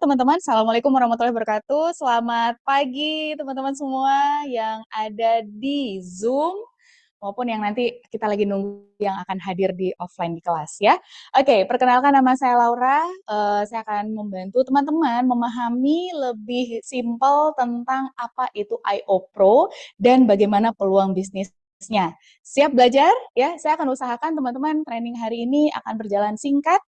Teman-teman, Assalamualaikum warahmatullahi wabarakatuh. Selamat pagi teman-teman semua yang ada di Zoom maupun yang nanti kita lagi nunggu yang akan hadir di offline di kelas ya. Oke, perkenalkan nama saya Laura. Saya akan membantu teman-teman memahami lebih simpel tentang apa itu IO Pro dan bagaimana peluang bisnisnya. Siap belajar? Ya, saya akan usahakan teman-teman training hari ini akan berjalan singkat,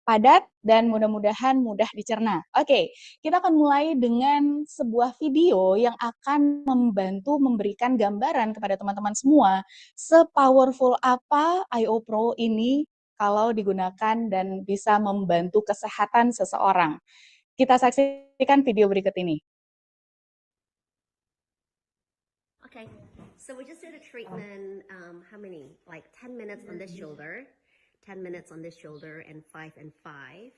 padat, dan mudah-mudahan mudah dicerna. Oke, kita akan mulai dengan sebuah video yang akan membantu memberikan gambaran kepada teman-teman semua se-powerful apa IO Pro ini kalau digunakan dan bisa membantu kesehatan seseorang. Kita saksikan video berikut ini. Okay, so we just did a treatment, how many? Like 10 minutes on this shoulder, 10 minutes on this shoulder, and 5 and 5.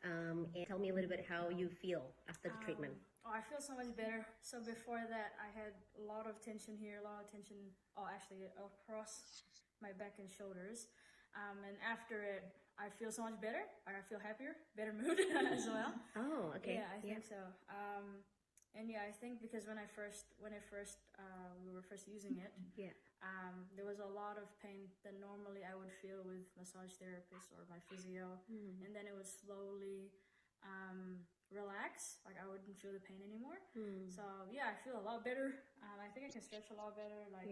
And tell me a little bit how you feel after the treatment. I feel so much better. So before that, I had a lot of tension here, a lot of tension, actually across my back and shoulders. And after it, I feel so much better. I feel happier, better mood as well. Oh, okay. Yeah, I think so. And yeah, I think because when we were first using it, Yeah. there was a lot of pain that normally I would feel with massage therapists or my physio, and then it would slowly relax. Like I wouldn't feel the pain anymore. So yeah, I feel a lot better. I think I can stretch a lot better. Like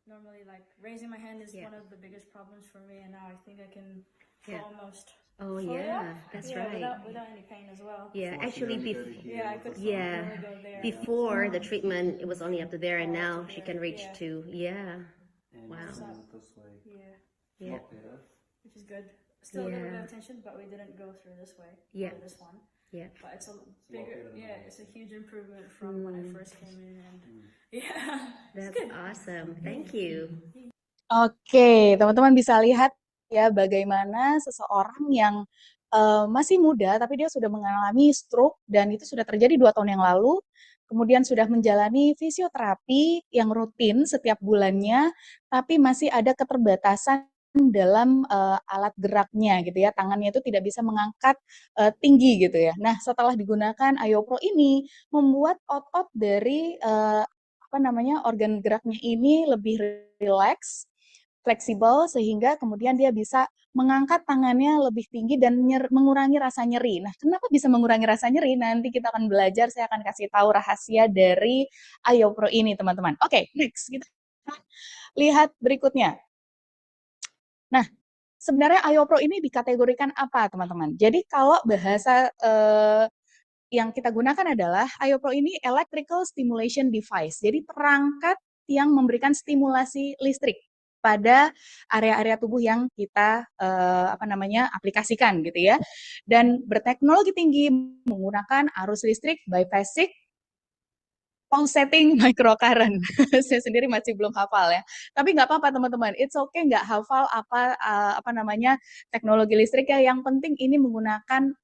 normally, like raising my hand is one of the biggest problems for me, and now I think I can almost. Oh yeah, that's right. Without any pain as well. Yeah, actually, I could yeah, really go there. before the treatment, it was only up to there, and now she can reach Yeah. to, yeah. And Wow. you move this way. Yeah, Yeah. Lot better. which is good. Still a little bit Yeah. of tension, but we didn't go through this way. Yeah. Or this one. Yeah. But it's a better bigger, than yeah, mine. it's a huge improvement from when I first came in, and yeah, it's That's good. awesome. Thank you. Oke, teman-teman bisa lihat ya bagaimana seseorang yang masih muda tapi dia sudah mengalami stroke dan itu sudah terjadi 2 tahun yang lalu, kemudian sudah menjalani fisioterapi yang rutin setiap bulannya, tapi masih ada keterbatasan dalam alat geraknya gitu ya, tangannya itu tidak bisa mengangkat tinggi gitu ya. Nah, setelah digunakan IOPRO ini membuat otot dari organ geraknya ini lebih rileks, fleksibel sehingga kemudian dia bisa mengangkat tangannya lebih tinggi dan mengurangi rasa nyeri. Nah, kenapa bisa mengurangi rasa nyeri? Nanti kita akan belajar, saya akan kasih tahu rahasia dari IOPRO ini, teman-teman. Oke, next. Kita lihat berikutnya. Nah, sebenarnya IOPRO ini dikategorikan apa, teman-teman? Jadi kalau bahasa yang kita gunakan adalah IOPRO ini Electrical Stimulation Device. Jadi perangkat yang memberikan stimulasi listrik pada area-area tubuh yang kita aplikasikan gitu ya. Dan berteknologi tinggi menggunakan arus listrik biphasic pulsating microcurrent. Saya sendiri masih belum hafal ya. Tapi nggak apa-apa teman-teman. It's okay nggak hafal teknologi listrik ya. Yang penting ini menggunakan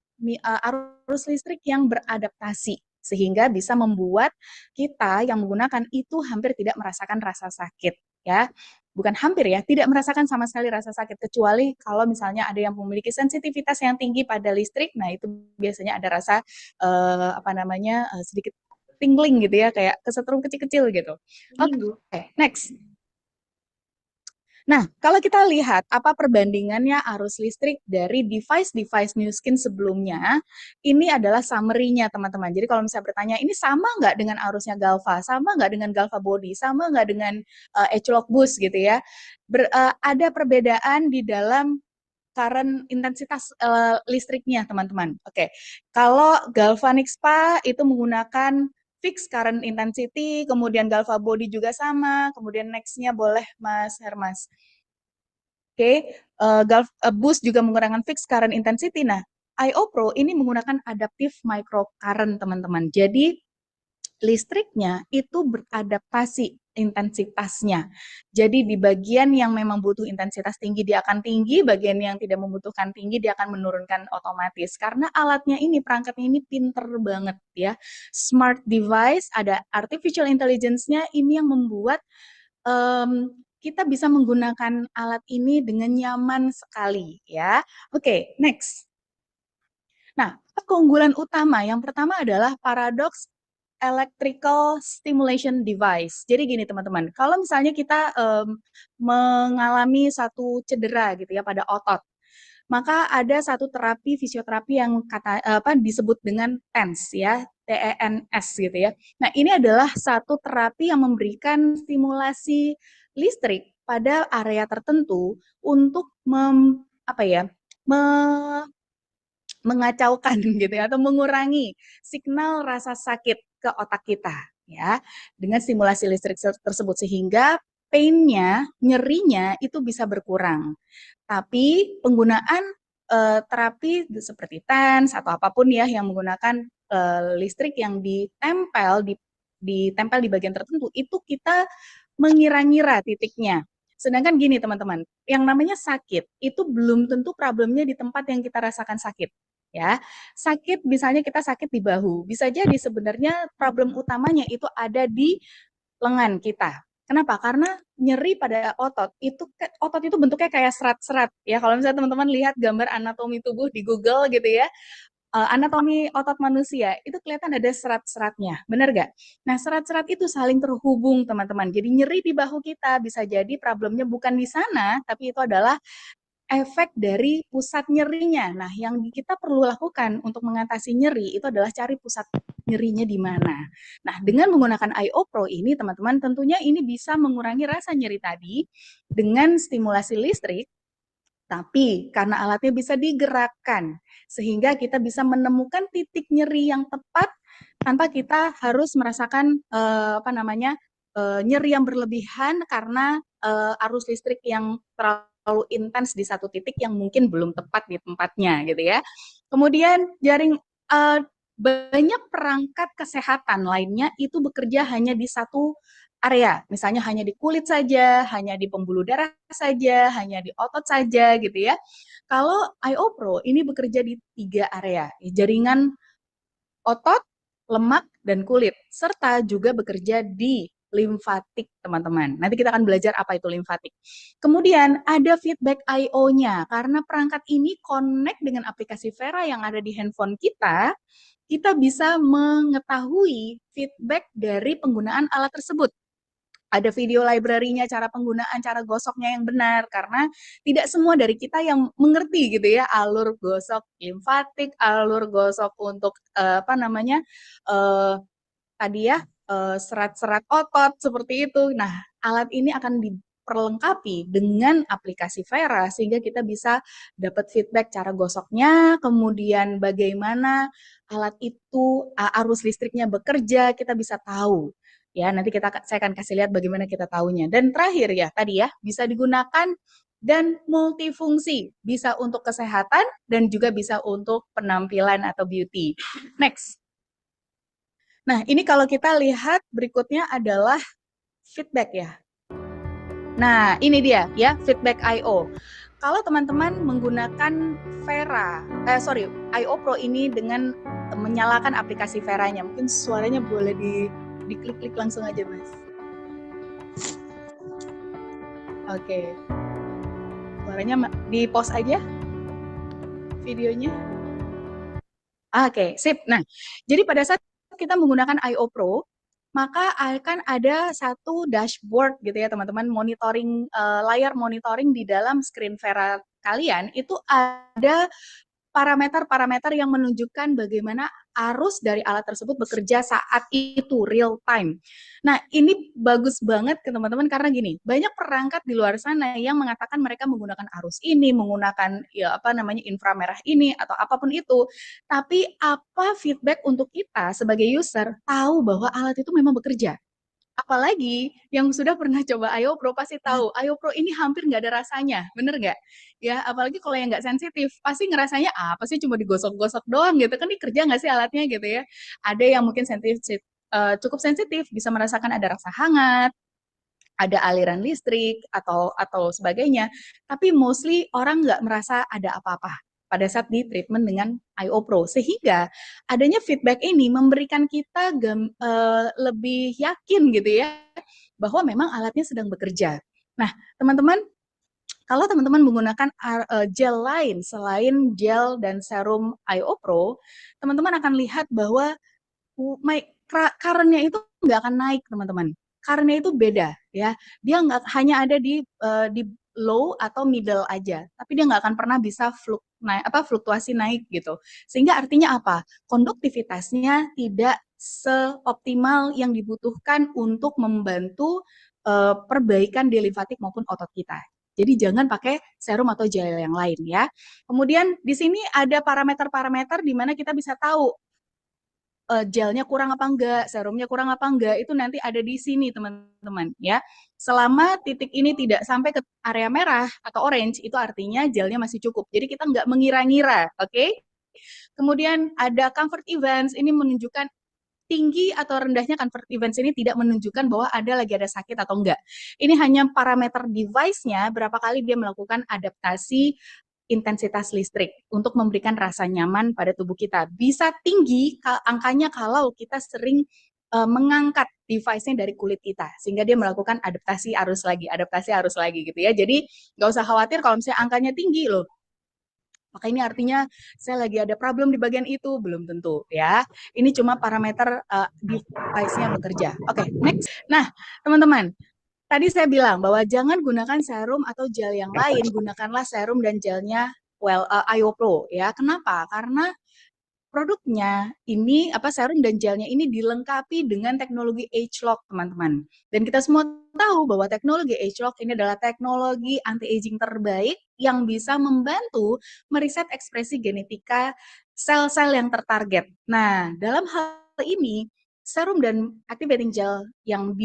arus listrik yang beradaptasi sehingga bisa membuat kita yang menggunakan itu hampir tidak merasakan rasa sakit ya. Bukan hampir ya, tidak merasakan sama sekali rasa sakit kecuali kalau misalnya ada yang memiliki sensitivitas yang tinggi pada listrik. Nah, itu biasanya ada rasa sedikit tingling gitu ya, kayak kesetrum kecil-kecil gitu. Oke, next. Nah, kalau kita lihat apa perbandingannya arus listrik dari device-device Nu Skin sebelumnya, ini adalah summary-nya teman-teman. Jadi kalau misalnya bertanya, ini sama nggak dengan arusnya Galva? Sama nggak dengan Galva Body? Sama nggak dengan Edgelog Boost gitu ya? Ada perbedaan di dalam current intensitas listriknya teman-teman. Oke, kalau Galvanic Spa itu menggunakan fixed current intensity, kemudian Galva Body juga sama, kemudian next-nya boleh Mas Hermas. Oke, Boost juga menggunakan fixed current intensity. Nah, IO Pro ini menggunakan adaptive microcurrent teman-teman. Jadi listriknya itu beradaptasi intensitasnya. Jadi di bagian yang memang butuh intensitas tinggi dia akan tinggi, bagian yang tidak membutuhkan tinggi dia akan menurunkan otomatis. Karena alatnya ini, perangkatnya ini pinter banget ya. Smart device, ada artificial intelligence-nya, ini yang membuat kita bisa menggunakan alat ini dengan nyaman sekali ya. Oke, next. Nah, keunggulan utama? Yang pertama adalah paradoks electrical stimulation device. Jadi gini teman-teman, kalau misalnya kita mengalami satu cedera gitu ya pada otot, maka ada satu terapi fisioterapi yang disebut dengan TENS ya, TENS gitu ya. Nah, ini adalah satu terapi yang memberikan stimulasi listrik pada area tertentu untuk apa ya, mengacaukan gitu ya, atau mengurangi signal rasa sakit ke otak kita ya dengan stimulasi listrik tersebut, sehingga pain-nya, nyerinya itu bisa berkurang. Tapi penggunaan terapi seperti TENS atau apapun ya yang menggunakan listrik yang ditempel di bagian tertentu, itu kita mengira-ngira titiknya. Sedangkan gini teman-teman, yang namanya sakit itu belum tentu problemnya di tempat yang kita rasakan sakit. Ya, sakit misalnya kita sakit di bahu, bisa jadi sebenarnya problem utamanya itu ada di lengan kita. Kenapa? Karena nyeri pada otot itu bentuknya kayak serat-serat ya. Kalau misalnya teman-teman lihat gambar anatomi tubuh di Google gitu ya, anatomi otot manusia itu kelihatan ada serat-seratnya, benar gak? Nah, serat-serat itu saling terhubung teman-teman. Jadi nyeri di bahu kita bisa jadi problemnya bukan di sana, tapi itu adalah efek dari pusat nyerinya. Nah, yang kita perlu lakukan untuk mengatasi nyeri itu adalah cari pusat nyerinya di mana. Nah, dengan menggunakan IO Pro ini, teman-teman, tentunya ini bisa mengurangi rasa nyeri tadi dengan stimulasi listrik, tapi karena alatnya bisa digerakkan, sehingga kita bisa menemukan titik nyeri yang tepat tanpa kita harus merasakan nyeri yang berlebihan karena arus listrik yang terlalu intens di satu titik yang mungkin belum tepat di tempatnya gitu ya. Kemudian banyak perangkat kesehatan lainnya itu bekerja hanya di satu area, misalnya hanya di kulit saja, hanya di pembuluh darah saja, hanya di otot saja gitu ya. Kalau IO Pro ini bekerja di 3 area, jaringan otot, lemak, dan kulit, serta juga bekerja di limfatik, teman-teman. Nanti kita akan belajar apa itu limfatik. Kemudian ada feedback IO-nya, karena perangkat ini connect dengan aplikasi Vera yang ada di handphone kita bisa mengetahui feedback dari penggunaan alat tersebut. Ada video library-nya, cara penggunaan, cara gosoknya yang benar, karena tidak semua dari kita yang mengerti gitu ya alur gosok limfatik, alur gosok untuk tadi ya serat-serat otot seperti itu. Nah, alat ini akan diperlengkapi dengan aplikasi Vera sehingga kita bisa dapat feedback cara gosoknya, kemudian bagaimana alat itu arus listriknya bekerja, kita bisa tahu. Ya, nanti saya akan kasih lihat bagaimana kita tahunya. Dan terakhir ya, tadi ya, bisa digunakan dan multifungsi, bisa untuk kesehatan dan juga bisa untuk penampilan atau beauty. Next. Nah, ini kalau kita lihat berikutnya adalah feedback ya. Nah, ini dia ya, feedback IO. Kalau teman-teman menggunakan IO Pro ini dengan menyalakan aplikasi Vera-nya, mungkin suaranya boleh diklik-klik langsung aja, Mas. Oke. Suaranya di pause aja videonya. Oke, sip. Nah, jadi pada saat kita menggunakan IO Pro, maka akan ada satu dashboard gitu ya teman-teman, monitoring layar monitoring di dalam screen Vera kalian itu ada parameter-parameter yang menunjukkan bagaimana arus dari alat tersebut bekerja saat itu real time. Nah, ini bagus banget ke teman-teman karena gini, banyak perangkat di luar sana yang mengatakan mereka menggunakan arus ini, menggunakan inframerah ini atau apapun itu. Tapi apa feedback untuk kita sebagai user tahu bahwa alat itu memang bekerja? Apalagi yang sudah pernah coba IO Pro pasti tahu, IO Pro ini hampir nggak ada rasanya, bener nggak? Ya, apalagi kalau yang nggak sensitif, pasti ngerasanya apa sih cuma digosok-gosok doang gitu, kan ini kerja nggak sih alatnya gitu ya. Ada yang mungkin sensitif, cukup sensitif, bisa merasakan ada rasa hangat, ada aliran listrik atau sebagainya, tapi mostly orang nggak merasa ada apa-apa pada saat di treatment dengan IO Pro, sehingga adanya feedback ini memberikan kita lebih yakin gitu ya bahwa memang alatnya sedang bekerja. Nah, teman-teman, Kalau teman-teman menggunakan gel lain selain gel dan serum IO Pro, teman-teman akan lihat bahwa current-nya itu nggak akan naik, teman-teman. Current-nya itu beda, ya. Dia nggak hanya ada di low atau middle aja, tapi dia nggak akan pernah bisa fluktuasi naik gitu. Sehingga artinya apa? Konduktivitasnya tidak seoptimal yang dibutuhkan untuk membantu perbaikan di limfatik maupun otot kita. Jadi jangan pakai serum atau gel yang lain ya. Kemudian di sini ada parameter-parameter di mana kita bisa tahu gelnya kurang apa enggak, serumnya kurang apa enggak, itu nanti ada di sini teman-teman ya. Selama titik ini tidak sampai ke area merah atau orange, itu artinya gelnya masih cukup. Jadi kita nggak mengira-ngira, oke? Kemudian ada comfort events, ini menunjukkan tinggi atau rendahnya comfort events ini tidak menunjukkan bahwa lagi ada sakit atau enggak. Ini hanya parameter device-nya, berapa kali dia melakukan adaptasi intensitas listrik untuk memberikan rasa nyaman pada tubuh kita. Bisa tinggi angkanya kalau kita sering mengangkat device-nya dari kulit kita, sehingga dia melakukan adaptasi arus lagi gitu ya. Jadi nggak usah khawatir kalau misalnya angkanya tinggi loh, maka ini artinya saya lagi ada problem di bagian itu, belum tentu ya. Ini cuma parameter device-nya bekerja. Oke, next. Nah, teman-teman, tadi saya bilang bahwa jangan gunakan serum atau gel yang lain, gunakanlah serum dan gelnya IO Pro ya. Kenapa? Karena produknya ini serum dan gelnya ini dilengkapi dengan teknologi age-lock, teman-teman. Dan kita semua tahu bahwa teknologi age-lock ini adalah teknologi anti-aging terbaik yang bisa membantu meriset ekspresi genetika sel-sel yang tertarget. Nah, dalam hal ini serum dan activating gel yang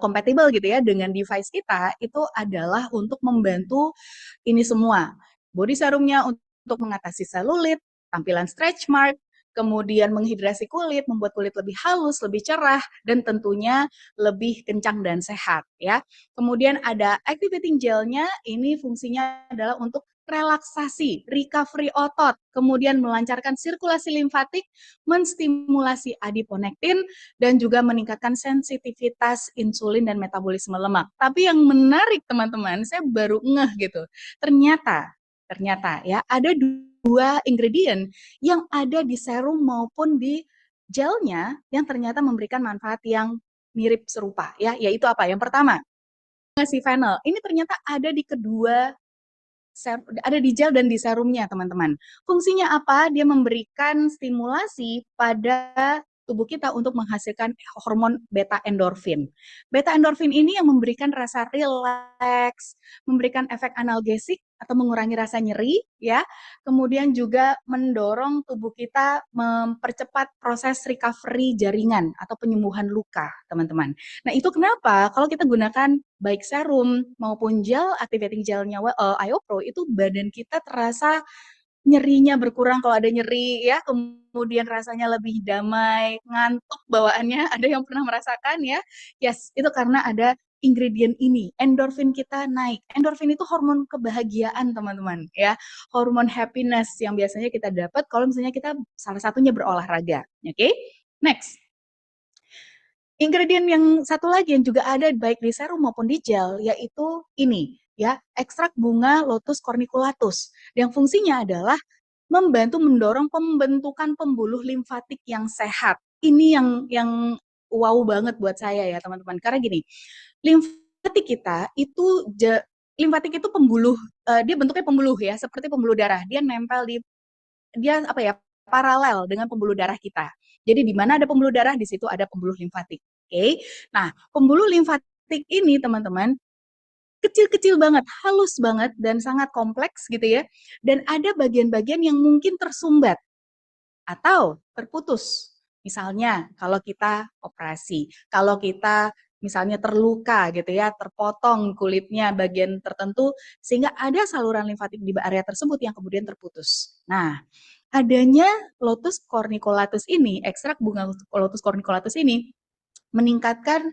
compatible gitu ya dengan device kita itu adalah untuk membantu ini semua. Body serumnya untuk mengatasi selulit, tampilan stretch mark, kemudian menghidrasi kulit, membuat kulit lebih halus, lebih cerah, dan tentunya lebih kencang dan sehat ya. Kemudian ada activating gelnya, ini fungsinya adalah untuk relaksasi, recovery otot, kemudian melancarkan sirkulasi limfatik, menstimulasi adiponektin, dan juga meningkatkan sensitivitas insulin dan metabolisme lemak. Tapi yang menarik teman-teman, saya baru ngeh gitu. Ternyata ya ada dua ingredient yang ada di serum maupun di gelnya yang ternyata memberikan manfaat yang mirip serupa ya, yaitu apa? Yang pertama, si fennel. Ini ternyata ada di kedua ada di gel dan di serumnya, teman-teman. Fungsinya apa? Dia memberikan stimulasi pada tubuh kita untuk menghasilkan hormon beta endorfin. Beta endorfin ini yang memberikan rasa rileks, memberikan efek analgesik atau mengurangi rasa nyeri, ya. Kemudian juga mendorong tubuh kita mempercepat proses recovery jaringan atau penyembuhan luka, teman-teman. Nah, itu kenapa kalau kita gunakan baik serum maupun gel, activating gelnya IO Pro, itu badan kita terasa nyerinya berkurang kalau ada nyeri ya, kemudian rasanya lebih damai, ngantuk bawaannya, ada yang pernah merasakan ya? Yes, itu karena ada ingredient ini, endorfin kita naik. Endorfin itu hormon kebahagiaan, teman-teman ya. Hormon happiness yang biasanya kita dapat kalau misalnya kita salah satunya berolahraga. Oke? Next. Ingredient yang satu lagi yang juga ada baik di serum maupun di gel, yaitu ini ya, ekstrak bunga lotus corniculatus, yang fungsinya adalah membantu mendorong pembentukan pembuluh limfatik yang sehat. Ini yang wow banget buat saya ya teman-teman, karena gini, limfatik kita itu limfatik itu pembuluh, dia bentuknya pembuluh ya, seperti pembuluh darah, dia nempel dia paralel dengan pembuluh darah kita. Jadi di mana ada pembuluh darah, di situ ada pembuluh limfatik. Oke. Nah, pembuluh limfatik ini teman-teman kecil-kecil banget, halus banget dan sangat kompleks gitu ya. Dan ada bagian-bagian yang mungkin tersumbat atau terputus. Misalnya kalau kita operasi, kalau kita misalnya terluka gitu ya, terpotong kulitnya bagian tertentu sehingga ada saluran limfatik di area tersebut yang kemudian terputus. Nah, adanya lotus corniculatus ini, ekstrak bunga lotus corniculatus ini meningkatkan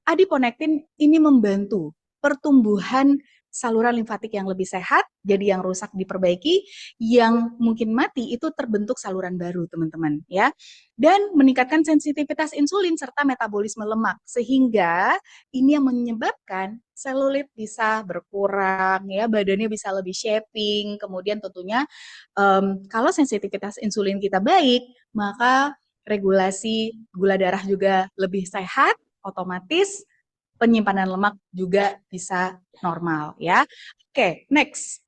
adiponektin, ini membantu pertumbuhan saluran limfatik yang lebih sehat, jadi yang rusak diperbaiki, yang mungkin mati itu terbentuk saluran baru, teman-teman, ya. Dan meningkatkan sensitivitas insulin serta metabolisme lemak, sehingga ini yang menyebabkan selulit bisa berkurang, ya, badannya bisa lebih shaping. Kemudian tentunya kalau sensitivitas insulin kita baik, maka regulasi gula darah juga lebih sehat, otomatis penyimpanan lemak juga bisa normal, ya. Oke, next.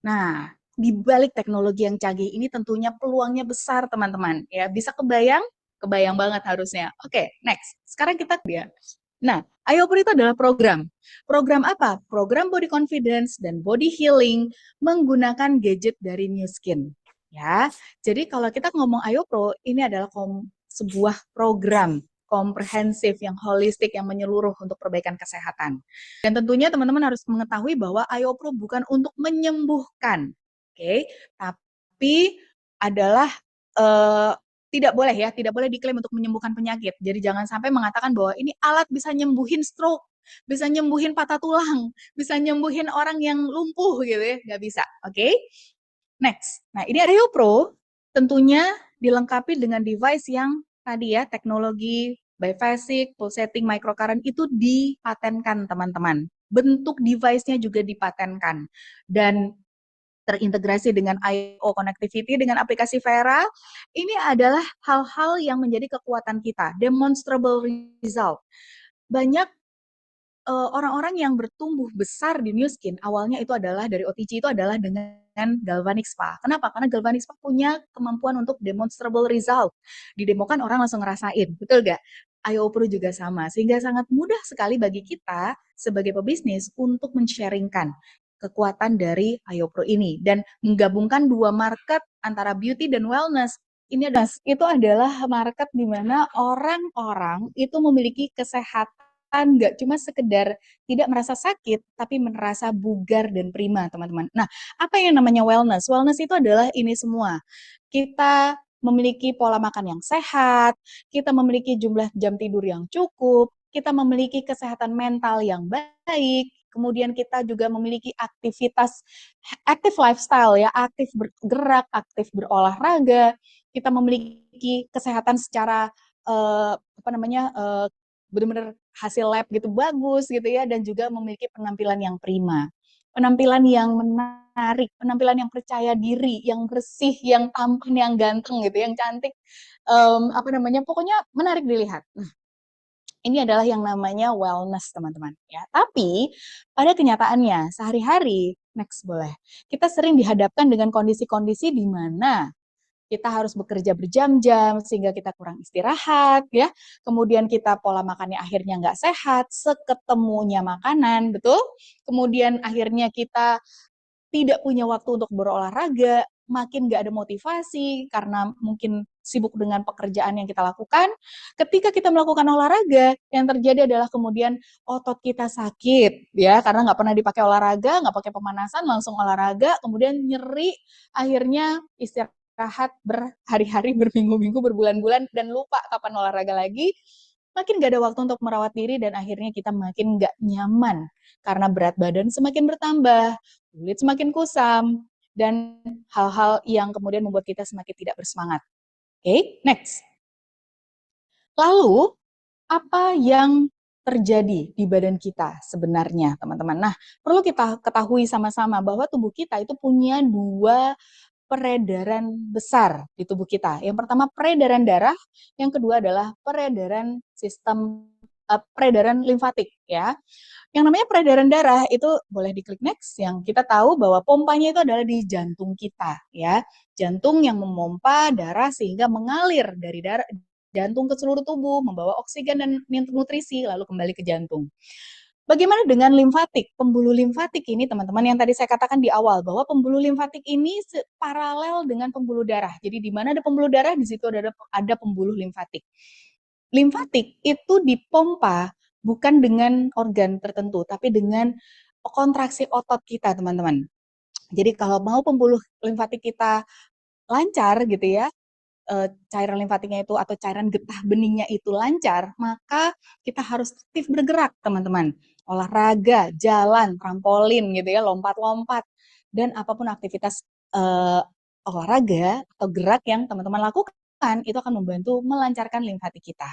Nah, di balik teknologi yang canggih ini tentunya peluangnya besar, teman-teman. Ya, bisa kebayang? Kebayang banget harusnya. Oke, next. Sekarang kita dia. Nah, IOPRO itu adalah program. Program apa? Program body confidence dan body healing menggunakan gadget dari New Skin. Ya, jadi kalau kita ngomong IOPRO, ini adalah sebuah program komprehensif, yang holistik, yang menyeluruh untuk perbaikan kesehatan. Dan tentunya teman-teman harus mengetahui bahwa IOPRO bukan untuk menyembuhkan, oke, tapi adalah tidak boleh ya, tidak boleh diklaim untuk menyembuhkan penyakit. Jadi jangan sampai mengatakan bahwa ini alat bisa nyembuhin stroke, bisa nyembuhin patah tulang, bisa nyembuhin orang yang lumpuh gitu ya, nggak bisa, oke? Next, nah ini IOPRO tentunya dilengkapi dengan device yang tadi ya, teknologi biphasic, pulsating microcurrent itu dipatenkan, teman-teman. Bentuk device-nya juga dipatenkan. Dan terintegrasi dengan I/O connectivity dengan aplikasi Vera, ini adalah hal-hal yang menjadi kekuatan kita, demonstrable result. Banyak orang-orang yang bertumbuh besar di New Skin awalnya itu adalah dari OTC itu adalah dengan Galvanic Spa. Kenapa? Karena Galvanic Spa punya kemampuan untuk demonstrable result. Didemokan orang langsung ngerasain, betul nggak? IOPRO juga sama, sehingga sangat mudah sekali bagi kita sebagai pebisnis untuk men-sharingkan kekuatan dari IOPRO ini dan menggabungkan dua market antara beauty dan wellness. Ini adalah itu adalah market di mana orang-orang itu memiliki kesehatan nggak cuma sekedar tidak merasa sakit, tapi merasa bugar dan prima, teman-teman. Nah, apa yang namanya wellness? Wellness itu adalah ini semua. Kita memiliki pola makan yang sehat, kita memiliki jumlah jam tidur yang cukup, kita memiliki kesehatan mental yang baik, kemudian kita juga memiliki aktivitas, aktif lifestyle ya, aktif bergerak, aktif berolahraga, kita memiliki kesehatan secara benar-benar hasil lab gitu bagus gitu ya, dan juga memiliki penampilan yang prima, penampilan yang menarik, penampilan yang percaya diri, yang bersih, yang tampan, yang ganteng gitu, yang cantik, pokoknya menarik dilihat. Nah, ini adalah yang namanya wellness, teman-teman ya. Tapi pada kenyataannya sehari-hari, next boleh, kita sering dihadapkan dengan kondisi-kondisi di mana kita harus bekerja berjam-jam sehingga kita kurang istirahat ya. Kemudian kita pola makannya akhirnya nggak sehat, seketemunya makanan, betul? Kemudian akhirnya kita tidak punya waktu untuk berolahraga, makin nggak ada motivasi karena mungkin sibuk dengan pekerjaan yang kita lakukan. Ketika kita melakukan olahraga, yang terjadi adalah kemudian otot kita sakit, ya, karena nggak pernah dipakai olahraga, nggak pakai pemanasan, langsung olahraga, kemudian nyeri, akhirnya istirahat berhari-hari, berminggu-minggu, berbulan-bulan, dan lupa kapan olahraga lagi, makin nggak ada waktu untuk merawat diri, dan akhirnya kita makin nggak nyaman, karena berat badan semakin bertambah, kulit semakin kusam, dan hal-hal yang kemudian membuat kita semakin tidak bersemangat. Oke, next. Lalu, apa yang terjadi di badan kita sebenarnya, teman-teman? Nah, perlu kita ketahui sama-sama bahwa tubuh kita itu punya dua peredaran besar di tubuh kita. Yang pertama peredaran darah, yang kedua adalah peredaran sistem peredaran limfatik ya. Yang namanya peredaran darah itu boleh diklik next, yang kita tahu bahwa pompanya itu adalah di jantung kita ya. Jantung yang memompa darah sehingga mengalir dari darah jantung ke seluruh tubuh, membawa oksigen dan nutrisi lalu kembali ke jantung. Bagaimana dengan limfatik? Pembuluh limfatik ini teman-teman yang tadi saya katakan di awal bahwa pembuluh limfatik ini paralel dengan pembuluh darah. Jadi di mana ada pembuluh darah, di situ ada pembuluh limfatik. Limfatik itu dipompa bukan dengan organ tertentu, tapi dengan kontraksi otot kita, teman-teman. Jadi kalau mau pembuluh limfatik kita lancar gitu ya, cairan limfatiknya itu atau cairan getah beningnya itu lancar, maka kita harus aktif bergerak, teman-teman. olahraga, jalan, trampolin gitu ya, lompat-lompat, dan apapun aktivitas olahraga atau gerak yang teman-teman lakukan, itu akan membantu melancarkan limfatik kita.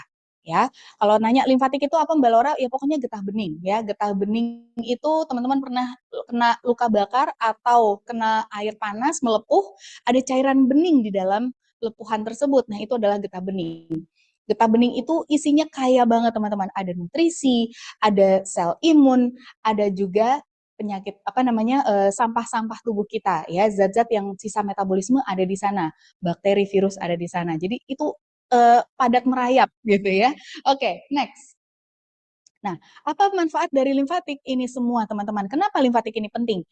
Ya, kalau nanya limfatik itu apa Mbak Laura? Ya pokoknya getah bening ya. Getah bening itu teman-teman pernah kena luka bakar atau kena air panas melepuh, ada cairan bening di dalam lepuhan tersebut. Nah, itu adalah getah bening. Getah bening itu isinya kaya banget teman-teman. Ada nutrisi, ada sel imun, ada juga penyakit apa namanya sampah-sampah tubuh kita ya, zat-zat yang sisa metabolisme ada di sana, bakteri, virus ada di sana. Jadi itu padat merayap gitu ya. Oke, next. Nah, apa manfaat dari limfatik ini semua teman-teman? Kenapa limfatik ini penting?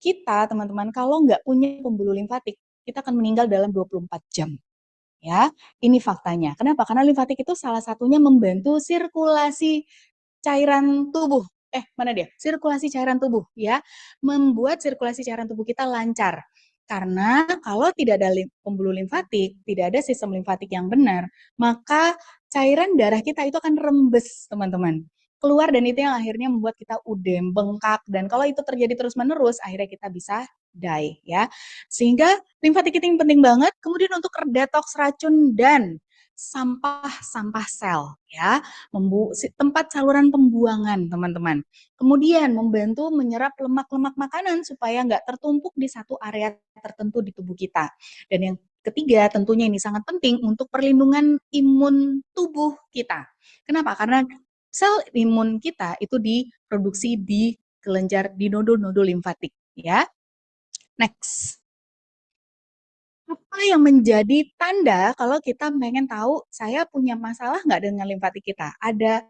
Kita teman-teman kalau nggak punya pembuluh limfatik, kita akan meninggal dalam 24 jam. Ya, ini faktanya. Kenapa? Karena limfatik itu salah satunya membantu sirkulasi cairan tubuh. Mana dia? Sirkulasi cairan tubuh ya. Membuat sirkulasi cairan tubuh kita lancar. Karena kalau tidak ada pembuluh limfatik, tidak ada sistem limfatik yang benar, maka cairan darah kita itu akan rembes, teman-teman. Keluar dan itu yang akhirnya membuat kita udem, bengkak, dan kalau itu terjadi terus-menerus, akhirnya kita bisa die ya. Sehingga limfatik itu penting banget. Kemudian untuk detoks racun dan sampah-sampah sel ya, tempat saluran pembuangan teman-teman. Kemudian membantu menyerap lemak-lemak makanan supaya nggak tertumpuk di satu area tertentu di tubuh kita. Dan yang ketiga tentunya ini sangat penting untuk perlindungan imun tubuh kita. Kenapa? Karena sel imun kita itu diproduksi di kelenjar di nodul-nodul limfatik ya. Next. Apa yang menjadi tanda kalau kita pengen tahu saya punya masalah nggak dengan limfatik kita? Ada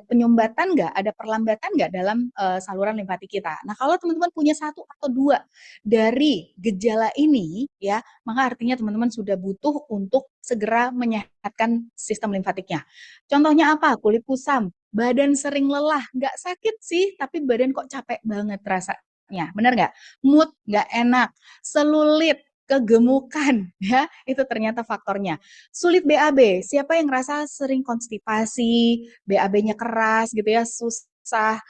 penyumbatan nggak, ada perlambatan nggak dalam saluran limfatik kita. Nah, kalau teman-teman punya satu atau dua dari gejala ini, ya, maka artinya teman-teman sudah butuh untuk segera menyehatkan sistem limfatiknya. Contohnya apa? Kulit kusam, badan sering lelah, nggak sakit sih, tapi badan kok capek banget rasanya. Benar nggak? Mood nggak enak, selulit, kegemukan, ya, itu ternyata faktornya. Sulit BAB, siapa yang ngerasa sering konstipasi, BAB-nya keras gitu ya, susah,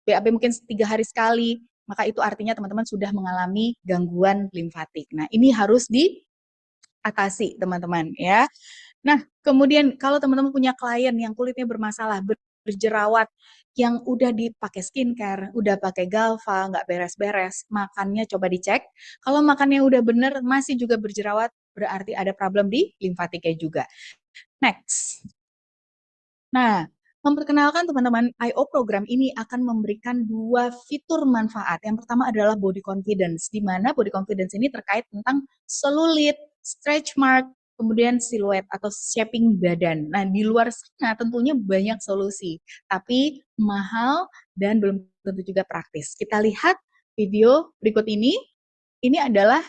BAB mungkin 3 hari sekali, maka itu artinya teman-teman sudah mengalami gangguan limfatik. Nah, ini harus diatasi teman-teman ya. Nah, kemudian kalau teman-teman punya klien yang kulitnya bermasalah, berjerawat, yang udah dipakai skincare, udah pakai Galva, nggak beres-beres, makannya coba dicek. Kalau makannya udah bener, masih juga berjerawat, berarti ada problem di limfatiknya juga. Next. Nah, memperkenalkan teman-teman, I.O. program ini akan memberikan 2 fitur manfaat. Yang pertama adalah body confidence, di mana body confidence ini terkait tentang selulit, stretch mark, kemudian siluet atau shaping badan. Nah, di luar sana tentunya banyak solusi, tapi mahal dan belum tentu juga praktis. Kita lihat video berikut ini. Ini adalah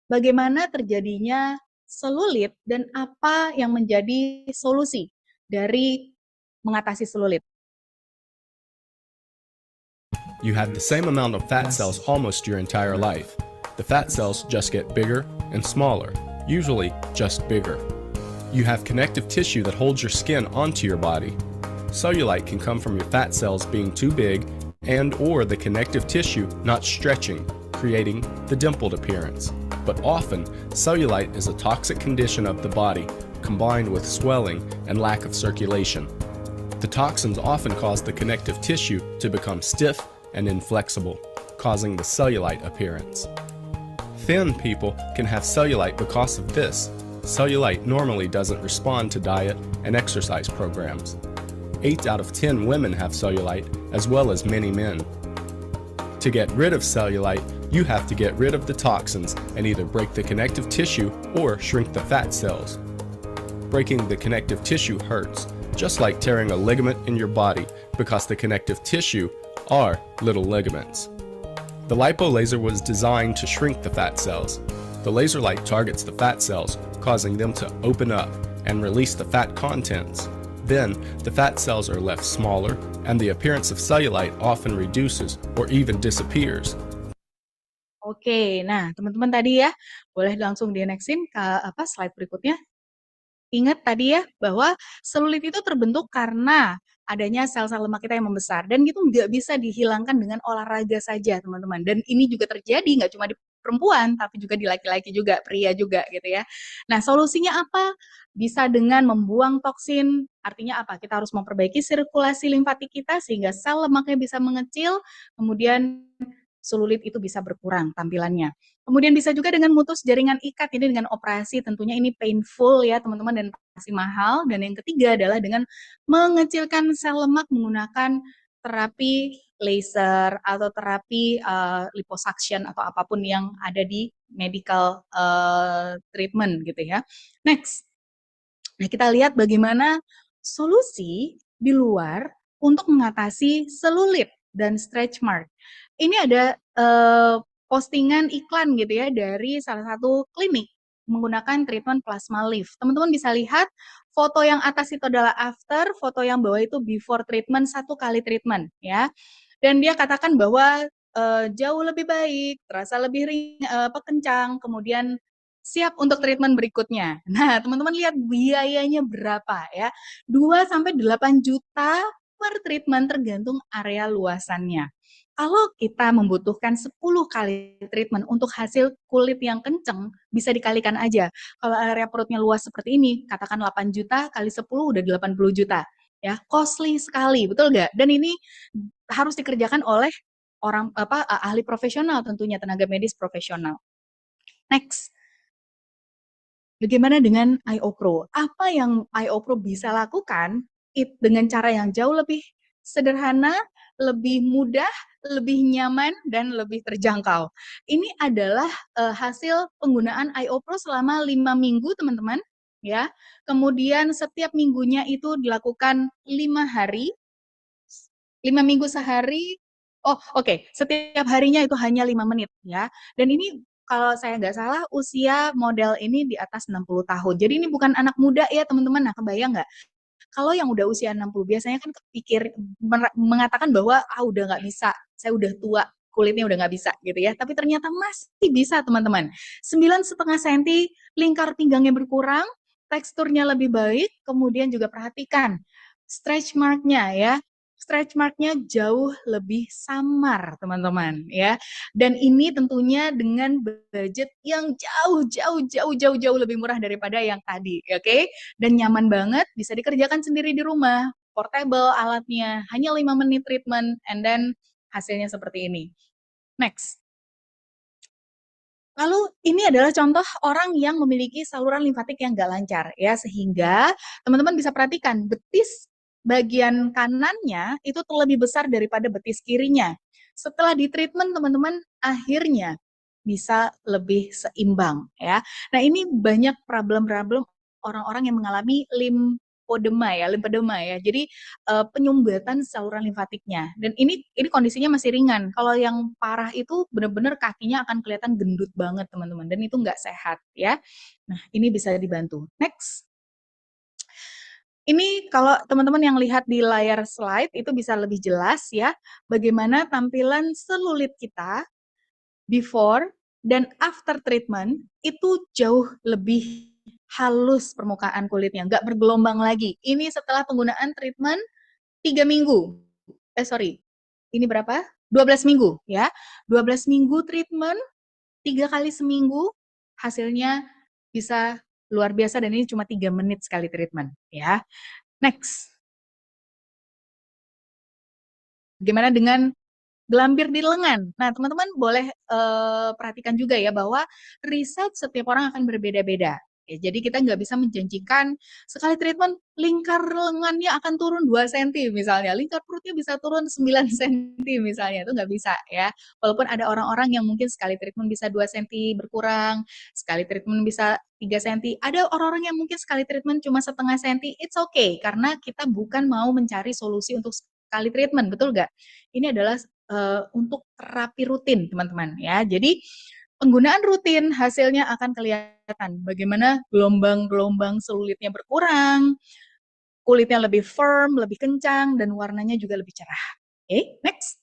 bagaimana terjadinya selulit dan apa yang menjadi solusi dari mengatasi selulit. You have the same amount of fat cells almost your entire life. The fat cells just get bigger and smaller, usually just bigger. You have connective tissue that holds your skin onto your body. Cellulite can come from your fat cells being too big and or the connective tissue not stretching, creating the dimpled appearance. But often, cellulite is a toxic condition of the body combined with swelling and lack of circulation. The toxins often cause the connective tissue to become stiff and inflexible, causing the cellulite appearance. Thin people can have cellulite because of this. Cellulite normally doesn't respond to diet and exercise programs. 8 out of 10 women have cellulite, as well as many men. To get rid of cellulite, you have to get rid of the toxins and either break the connective tissue or shrink the fat cells. Breaking the connective tissue hurts, just like tearing a ligament in your body, because the connective tissue are little ligaments. The lipo laser was designed to shrink the fat cells. The laser light targets the fat cells, causing them to open up and release the fat contents. Then, the fat cells are left smaller, and the appearance of cellulite often reduces or even disappears. Oke, nah teman-teman tadi ya, boleh langsung di nextin ke slide berikutnya. Ingat tadi ya, bahwa selulit itu terbentuk karena adanya sel-sel lemak kita yang membesar. Dan itu nggak bisa dihilangkan dengan olahraga saja, teman-teman. Dan ini juga terjadi nggak cuma di perempuan, tapi juga di laki-laki juga, pria juga gitu ya. Nah, solusinya apa? Bisa dengan membuang toksin, artinya apa? Kita harus memperbaiki sirkulasi limfatik kita sehingga sel lemaknya bisa mengecil, kemudian selulit itu bisa berkurang tampilannya. Kemudian bisa juga dengan mutus jaringan ikat, ini dengan operasi, tentunya ini painful ya teman-teman dan pasti mahal. Dan yang ketiga adalah dengan mengecilkan sel lemak menggunakan terapi laser atau terapi liposuction atau apapun yang ada di medical treatment gitu ya. Next, nah kita lihat bagaimana solusi di luar untuk mengatasi selulit dan stretch mark. Ini ada postingan iklan gitu ya dari salah satu klinik menggunakan treatment plasma lift. Teman-teman bisa lihat foto yang atas itu adalah after, foto yang bawah itu before treatment, 1 kali treatment ya. Dan dia katakan bahwa jauh lebih baik, terasa lebih kencang, kemudian siap untuk treatment berikutnya. Nah, teman-teman lihat biayanya berapa ya? 2 sampai 8 juta per treatment tergantung area luasannya. Kalau kita membutuhkan 10 kali treatment untuk hasil kulit yang kenceng, bisa dikalikan aja. Kalau area perutnya luas seperti ini, katakan 8 juta kali 10 udah 80 juta. Ya, costly sekali, betul nggak? Dan ini harus dikerjakan oleh orang ahli profesional tentunya, tenaga medis profesional. Next. Bagaimana dengan IO-Pro? Apa yang IO-Pro bisa lakukan dengan cara yang jauh lebih sederhana, lebih mudah, lebih nyaman, dan lebih terjangkau. Ini adalah hasil penggunaan IO-Pro selama 5 minggu, teman-teman. Ya, kemudian setiap minggunya itu dilakukan 5 hari, 5 minggu sehari. Oh, oke. Setiap harinya itu hanya 5 menit ya. Dan ini kalau saya nggak salah usia model ini di atas 60 tahun. Jadi ini bukan anak muda ya teman-teman. Nah, kebayang nggak? Kalau yang udah usia 60 biasanya kan kepikir mengatakan bahwa udah nggak bisa, saya udah tua, kulitnya udah nggak bisa gitu ya. Tapi ternyata masih bisa teman-teman. 9,5 cm, lingkar pinggangnya berkurang, teksturnya lebih baik, kemudian juga perhatikan stretch marknya ya. Stretch marknya jauh lebih samar, teman-teman ya. Dan ini tentunya dengan budget yang jauh lebih murah daripada yang tadi, oke? Dan nyaman banget, bisa dikerjakan sendiri di rumah. Portable alatnya, hanya 5 menit treatment, and then hasilnya seperti ini. Next. Lalu ini adalah contoh orang yang memiliki saluran limfatik yang nggak lancar ya, sehingga teman-teman bisa perhatikan betis bagian kanannya itu terlebih besar daripada betis kirinya. Setelah di treatment teman-teman akhirnya bisa lebih seimbang ya. Nah, ini banyak problem-problem orang-orang yang mengalami limfedema ya. Jadi penyumbatan saluran limfatiknya. Dan ini kondisinya masih ringan. Kalau yang parah itu benar-benar kakinya akan kelihatan gendut banget, teman-teman. Dan itu nggak sehat ya. Nah, ini bisa dibantu. Next. Ini kalau teman-teman yang lihat di layar slide itu bisa lebih jelas ya bagaimana tampilan selulit kita before dan after treatment itu jauh lebih halus permukaan kulitnya, nggak bergelombang lagi. Ini setelah penggunaan treatment 3 minggu. Sorry, ini berapa? 12 minggu ya. 12 minggu treatment, 3 kali seminggu, hasilnya bisa luar biasa dan ini cuma 3 menit sekali treatment ya. Next. Bagaimana dengan gelambir di lengan? Nah, teman-teman boleh perhatikan juga ya bahwa riset setiap orang akan berbeda-beda. Ya, jadi kita nggak bisa menjanjikan sekali treatment lingkar lengannya akan turun 2 cm misalnya, lingkar perutnya bisa turun 9 cm misalnya, itu nggak bisa ya. Walaupun ada orang-orang yang mungkin sekali treatment bisa 2 cm berkurang, sekali treatment bisa 3 cm, ada orang-orang yang mungkin sekali treatment cuma setengah cm, it's okay, karena kita bukan mau mencari solusi untuk sekali treatment, betul nggak? Ini adalah untuk terapi rutin, teman-teman ya. Jadi penggunaan rutin hasilnya akan kelihatan bagaimana gelombang-gelombang selulitnya berkurang, kulitnya lebih firm, lebih kencang, dan warnanya juga lebih cerah. Oke, next.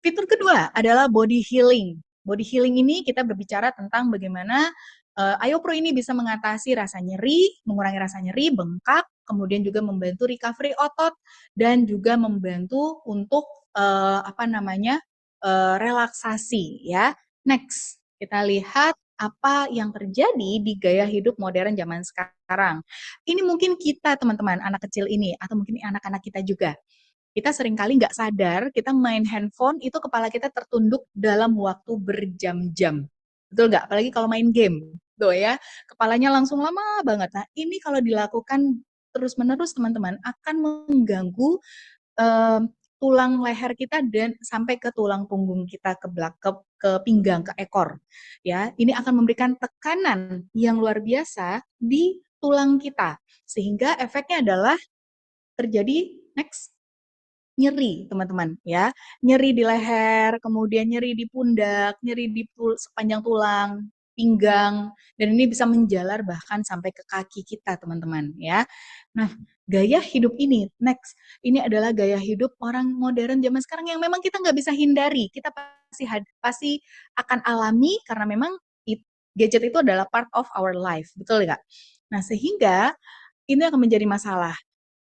Fitur kedua adalah body healing. Body healing ini kita berbicara tentang bagaimana IOPRO ini bisa mengatasi rasa nyeri, mengurangi rasa nyeri, bengkak, kemudian juga membantu recovery otot dan juga membantu untuk relaksasi ya. Next, kita lihat apa yang terjadi di gaya hidup modern zaman sekarang. Ini mungkin kita teman-teman anak kecil ini atau mungkin anak-anak kita juga. Kita seringkali nggak sadar kita main handphone itu kepala kita tertunduk dalam waktu berjam-jam. Betul nggak? Apalagi kalau main game. Tuh ya, kepalanya langsung lama banget. Nah, ini kalau dilakukan terus-menerus teman-teman akan mengganggu eh, tulang leher kita dan sampai ke tulang punggung kita ke belakang ke pinggang ke ekor ya ini akan memberikan tekanan yang luar biasa di tulang kita sehingga efeknya adalah terjadi next nyeri teman-teman ya nyeri di leher kemudian nyeri di pundak nyeri di sepanjang tulang pinggang dan ini bisa menjalar bahkan sampai ke kaki kita teman-teman ya nah gaya hidup ini next ini adalah gaya hidup orang modern zaman sekarang yang memang kita nggak bisa hindari kita pasti akan alami karena memang gadget itu adalah part of our life betul nggak nah sehingga ini akan menjadi masalah.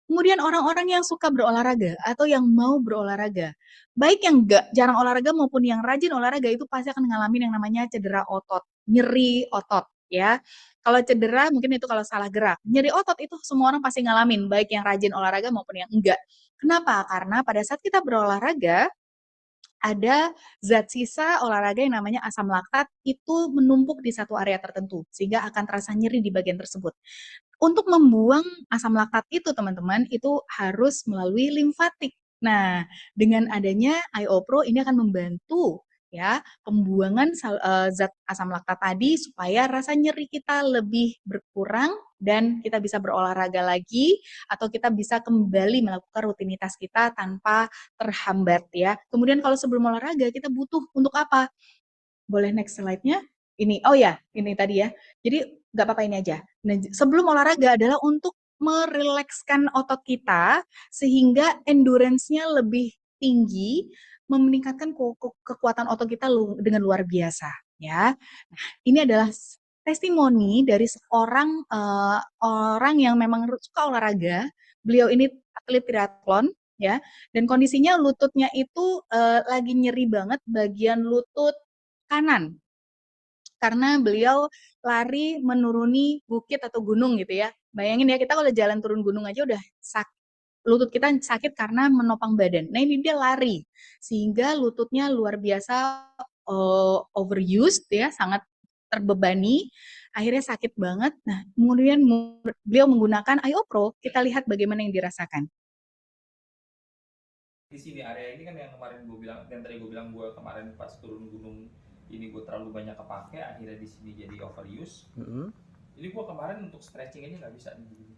Kemudian orang-orang yang suka berolahraga atau yang mau berolahraga, baik yang jarang olahraga maupun yang rajin olahraga itu pasti akan ngalamin yang namanya cedera otot, nyeri otot ya. Kalau cedera mungkin itu kalau salah gerak. Nyeri otot itu semua orang pasti ngalamin, baik yang rajin olahraga maupun yang enggak. Kenapa? Karena pada saat kita berolahraga ada zat sisa olahraga yang namanya asam laktat itu menumpuk di satu area tertentu sehingga akan terasa nyeri di bagian tersebut. Untuk membuang asam laktat itu teman-teman, itu harus melalui limfatik. Nah, dengan adanya IOPRO ini akan membantu ya pembuangan zat asam laktat tadi supaya rasa nyeri kita lebih berkurang dan kita bisa berolahraga lagi atau kita bisa kembali melakukan rutinitas kita tanpa terhambat ya. Kemudian kalau sebelum olahraga kita butuh untuk apa? Boleh next slide-nya? Ini, oh ya, ini tadi ya. Jadi nggak apa-apa ini aja. Nah, sebelum olahraga adalah untuk merilekskan otot kita sehingga endurance-nya lebih tinggi, meningkatkan kekuatan otot kita dengan luar biasa. Ya, nah, ini adalah testimoni dari seorang orang yang memang suka olahraga. Beliau ini atlet triathlon, ya, dan kondisinya lututnya itu lagi nyeri banget bagian lutut kanan karena beliau lari menuruni bukit atau gunung gitu ya. Bayangin ya kita kalau jalan turun gunung aja udah lutut kita sakit karena menopang badan. Nah ini dia lari sehingga lututnya luar biasa overused ya, sangat terbebani. Akhirnya sakit banget. Nah kemudian beliau menggunakan IOPRO. Kita lihat bagaimana yang dirasakan. Di sini area ini kan yang kemarin gue bilang, yang tadi gue bilang gue kemarin pas turun gunung ini gue terlalu banyak kepake, akhirnya di sini jadi overuse. Jadi gue kemarin untuk stretching aja nggak bisa begini.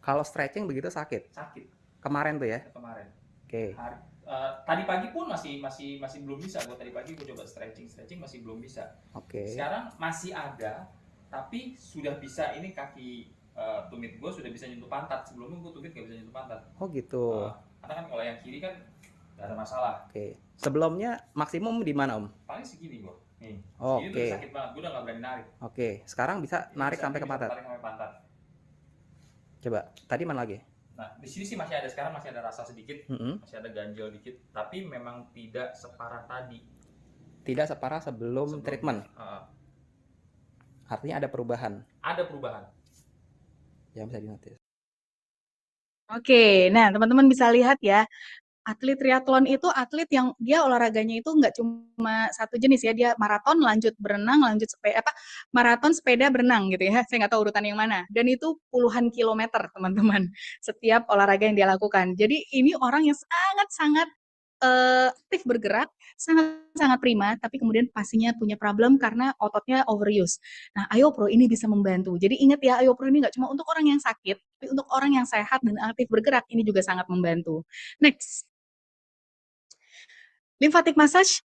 Kalau stretching begitu sakit? Sakit. Kemarin tuh ya? Kemarin. Oke. Tadi pagi pun masih belum bisa. Gue tadi pagi gue coba stretching masih belum bisa. Oke. Sekarang masih ada, tapi sudah bisa. Ini kaki tumit gue sudah bisa nyentuh pantat. Sebelumnya gue tumit nggak bisa nyentuh pantat. Oh gitu. Karena kan kalau yang kiri kan nggak ada masalah. Oke. Sebelumnya maksimum di mana Om? Paling segini gue. Nih. Oh, segini oke. tuh sakit banget. Gue udah nggak berani narik. Oke. Sekarang bisa narik sampai ke pantat. Tarik sampai pantat. Coba. Tadi mana lagi? Nah, di sini sih masih ada, sekarang masih ada rasa sedikit, masih ada ganjel dikit, tapi memang tidak separah tadi. Tidak separah sebelum treatment. Artinya ada perubahan. Ada perubahan. Yang bisa dinotis. Oke, nah teman-teman bisa lihat ya, atlet triathlon itu atlet yang dia olahraganya itu nggak cuma satu jenis ya, dia maraton, lanjut berenang, lanjut maraton, sepeda, berenang gitu ya. Saya nggak tahu urutan yang mana. Dan itu puluhan kilometer teman-teman, setiap olahraga yang dia lakukan. Jadi ini orang yang sangat-sangat aktif bergerak, sangat-sangat prima, tapi kemudian pastinya punya problem karena ototnya overuse. Nah, IOPRO ini bisa membantu. Jadi ingat ya, IOPRO ini nggak cuma untuk orang yang sakit, tapi untuk orang yang sehat dan aktif bergerak, ini juga sangat membantu. Next. Lymphatic massage.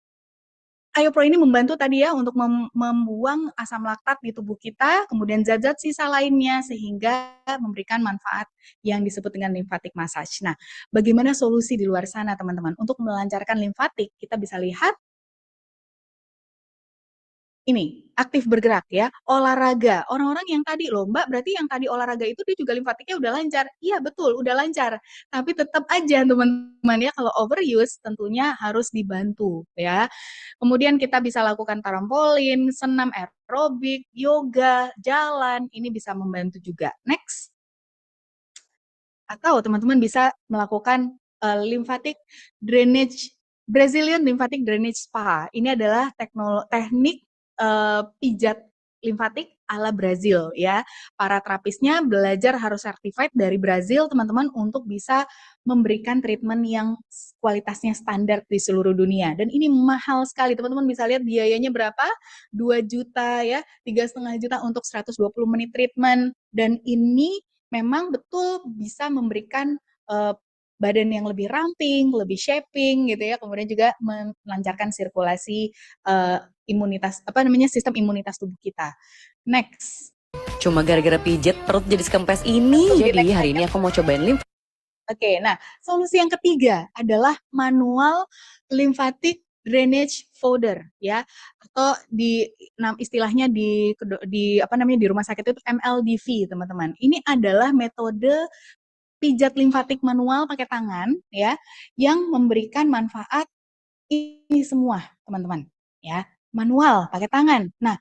IOPRO ini membantu tadi ya untuk membuang asam laktat di tubuh kita, kemudian zat-zat sisa lainnya sehingga memberikan manfaat yang disebut dengan lymphatic massage. Nah, bagaimana solusi di luar sana teman-teman? Untuk melancarkan limfatik, kita bisa lihat ini. aktif bergerak ya, olahraga. Orang-orang yang tadi loh, Mbak, berarti yang tadi olahraga itu dia juga limfatiknya udah lancar. Iya, betul, udah lancar. Tapi tetap aja teman-teman ya, kalau overuse tentunya harus dibantu ya. Kemudian kita bisa lakukan trampolin, senam aerobik, yoga, jalan, ini bisa membantu juga. Next. Atau teman-teman bisa melakukan lymphatic drainage, Brazilian lymphatic drainage spa. Ini adalah teknik pijat limfatik ala Brazil ya. Para terapisnya belajar harus certified dari Brazil teman-teman untuk bisa memberikan treatment yang kualitasnya standar di seluruh dunia. Dan ini mahal sekali, teman-teman bisa lihat biayanya berapa? 2 juta ya, 3,5 juta untuk 120 menit treatment. Dan ini memang betul bisa memberikan badan yang lebih ramping, lebih shaping gitu ya, kemudian juga melancarkan sirkulasi imunitas sistem imunitas tubuh kita. Next. Cuma gara-gara pijet perut jadi sekempes ini. Jadi hari ini aku mau cobain Oke, nah solusi yang ketiga adalah manual lymphatic drainage fodder ya, atau istilahnya di di rumah sakit itu MLDV teman-teman. Ini adalah metode pijat limfatik manual pakai tangan ya, yang memberikan manfaat ini semua teman-teman ya, manual pakai tangan. Nah,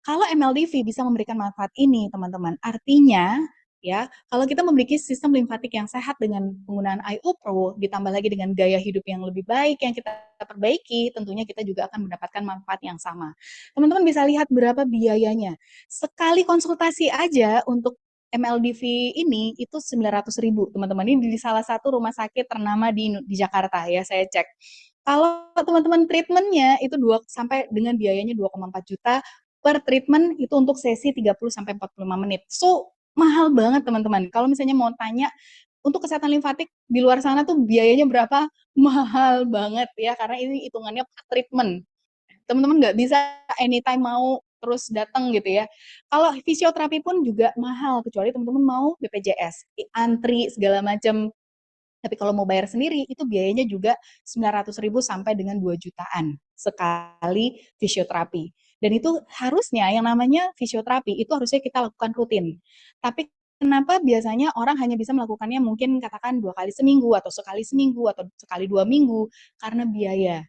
kalau MLDV bisa memberikan manfaat ini teman-teman, artinya ya, kalau kita memiliki sistem limfatik yang sehat dengan penggunaan IO Pro, ditambah lagi dengan gaya hidup yang lebih baik yang kita perbaiki, tentunya kita juga akan mendapatkan manfaat yang sama. Teman-teman bisa lihat berapa biayanya. Sekali konsultasi aja untuk MLDV ini itu 900.000 teman-teman. Ini di salah satu rumah sakit ternama di Jakarta ya, saya cek. Kalau teman-teman treatmentnya itu sampai dengan biayanya 2,4 juta per treatment itu untuk sesi 30-45 menit. So, mahal banget teman-teman. Kalau misalnya mau tanya, untuk kesehatan limfatik di luar sana tuh biayanya berapa? Mahal banget ya, karena ini hitungannya per treatment. Teman-teman nggak bisa anytime mau terus datang gitu ya. Kalau fisioterapi pun juga mahal, kecuali teman-teman mau BPJS, antri segala macam. Tapi kalau mau bayar sendiri, itu biayanya juga 900.000 sampai dengan 2 jutaan sekali fisioterapi. Dan itu harusnya yang namanya fisioterapi itu harusnya kita lakukan rutin. Tapi kenapa biasanya orang hanya bisa melakukannya mungkin katakan 2 kali seminggu atau sekali seminggu atau sekali 2 minggu karena biaya.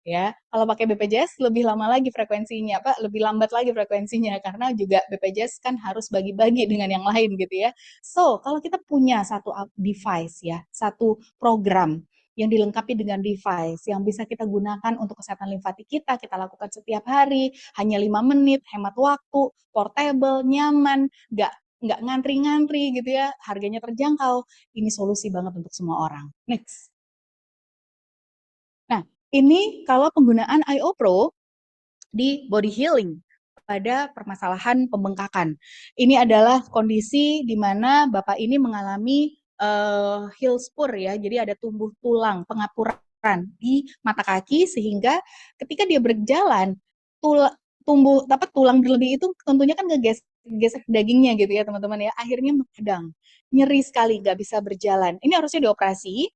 Ya, kalau pakai BPJS lebih lama lagi frekuensinya, lebih lambat lagi frekuensinya karena juga BPJS kan harus bagi-bagi dengan yang lain gitu ya. So, kalau kita punya satu device ya, satu program yang dilengkapi dengan device yang bisa kita gunakan untuk kesehatan limfatik kita lakukan setiap hari, hanya 5 menit, hemat waktu, portable, nyaman, nggak ngantri-ngantri gitu ya, harganya terjangkau, ini solusi banget untuk semua orang. Next. Nah, ini kalau penggunaan IO Pro di body healing pada permasalahan pembengkakan. Ini adalah kondisi di mana Bapak ini mengalami heel spur ya, jadi ada tumbuh tulang, pengapuran di mata kaki sehingga ketika dia berjalan tulang berlebih itu tentunya kan ngegesek dagingnya gitu ya teman-teman ya, akhirnya mengadang, nyeri sekali, nggak bisa berjalan. Ini harusnya dioperasi.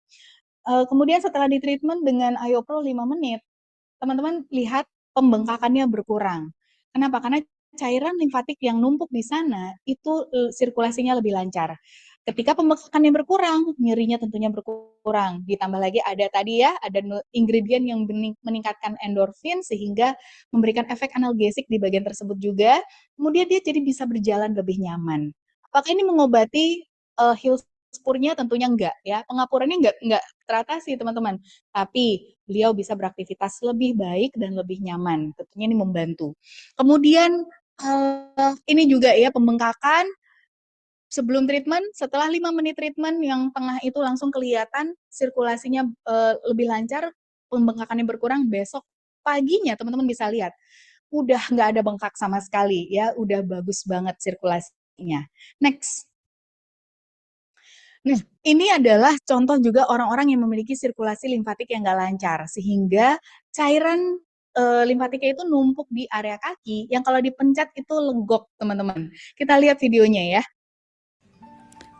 Kemudian setelah di-treatment dengan IO Pro 5 menit, teman-teman lihat pembengkakannya berkurang. Kenapa? Karena cairan limfatik yang numpuk di sana itu sirkulasinya lebih lancar. Ketika pembengkakannya berkurang, nyerinya tentunya berkurang. Ditambah lagi ada tadi ya, ada ingredient yang meningkatkan endorfin sehingga memberikan efek analgesik di bagian tersebut juga. Kemudian dia jadi bisa berjalan lebih nyaman. Apakah ini mengobati heel spurnya? Tentunya enggak ya. Pengapurannya enggak teratasi teman-teman. Tapi beliau bisa beraktivitas lebih baik dan lebih nyaman. Tentunya ini membantu. Kemudian ini juga ya pembengkakan sebelum treatment, setelah 5 menit treatment yang tengah itu langsung kelihatan sirkulasinya lebih lancar, pembengkakannya berkurang, besok paginya teman-teman bisa lihat udah nggak ada bengkak sama sekali ya, udah bagus banget sirkulasinya. Next. Nah, ini adalah contoh juga orang-orang yang memiliki sirkulasi limfatik yang nggak lancar, sehingga cairan limfatiknya itu numpuk di area kaki, yang kalau dipencet itu legok, teman-teman. Kita lihat videonya ya.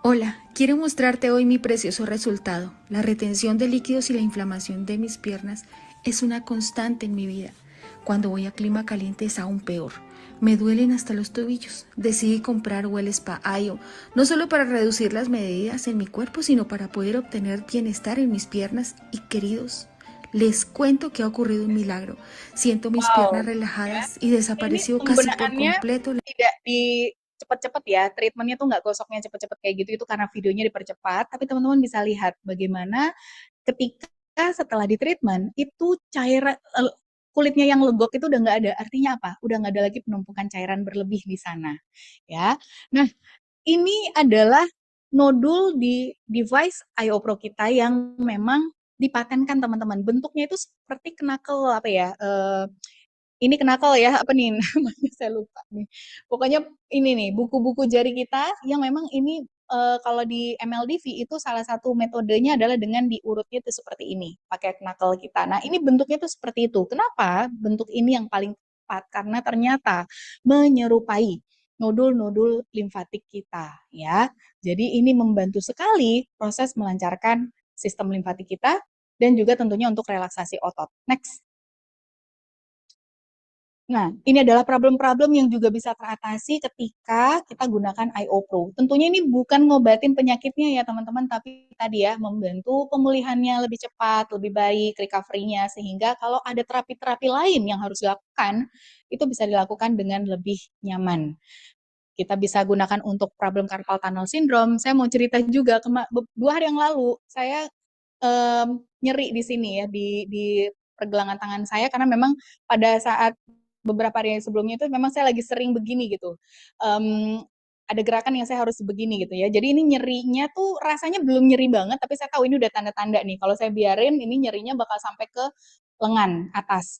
Hola, quiero mostrarte hoy mi precioso resultado. La retención de líquidos y la inflamación de mis piernas es una constante en mi vida. Cuando voy a clima caliente es aún peor. Me duelen hasta los tobillos. Decidí comprar Well Spa IO, no solo para reducir las medidas en mi cuerpo, sino para poder obtener bienestar en mis piernas. Y queridos, les cuento que ha ocurrido un milagro. Siento mis piernas Wow, ya. relajadas y Ini desapareció casi por penggunaannya completo. tidak di cepet-cepet ya, treatmentnya tuh nggak gosoknya cepet-cepet kayak gitu, itu karena videonya dipercepat, tapi teman-teman bisa lihat bagaimana ketika setelah di treatment, itu cairan, kulitnya yang legok itu udah nggak ada, artinya apa? Udah nggak ada lagi penumpukan cairan berlebih di sana, ya. Nah, ini adalah nodul di device IO Pro kita yang memang dipatenkan teman-teman. Bentuknya itu seperti knuckle apa ya? Ini knuckle ya, apa nih namanya saya lupa nih. Pokoknya ini nih buku-buku jari kita yang memang ini kalau di MLDV itu salah satu metodenya adalah dengan diurutnya itu seperti ini, pakai knuckle kita. Nah, ini bentuknya tuh seperti itu. Kenapa bentuk ini yang paling tepat? Karena ternyata menyerupai nodul-nodul limfatik kita ya. Jadi ini membantu sekali proses melancarkan sistem limfatik kita dan juga tentunya untuk relaksasi otot. Next. Nah, ini adalah problem-problem yang juga bisa teratasi ketika kita gunakan IO Pro. Tentunya ini bukan ngobatin penyakitnya ya teman-teman, tapi tadi ya membantu pemulihannya lebih cepat, lebih baik, recovery-nya, sehingga kalau ada terapi-terapi lain yang harus dilakukan, itu bisa dilakukan dengan lebih nyaman. Kita bisa gunakan untuk problem carpal tunnel syndrome. Saya mau cerita juga, 2 hari yang lalu, saya nyeri di sini ya, di pergelangan tangan saya, karena memang pada saat beberapa hari sebelumnya itu memang saya lagi sering begini gitu. Ada gerakan yang saya harus begini gitu ya. Jadi ini nyerinya tuh rasanya belum nyeri banget, tapi saya tahu ini udah tanda-tanda nih. Kalau saya biarin, ini nyerinya bakal sampai ke lengan atas.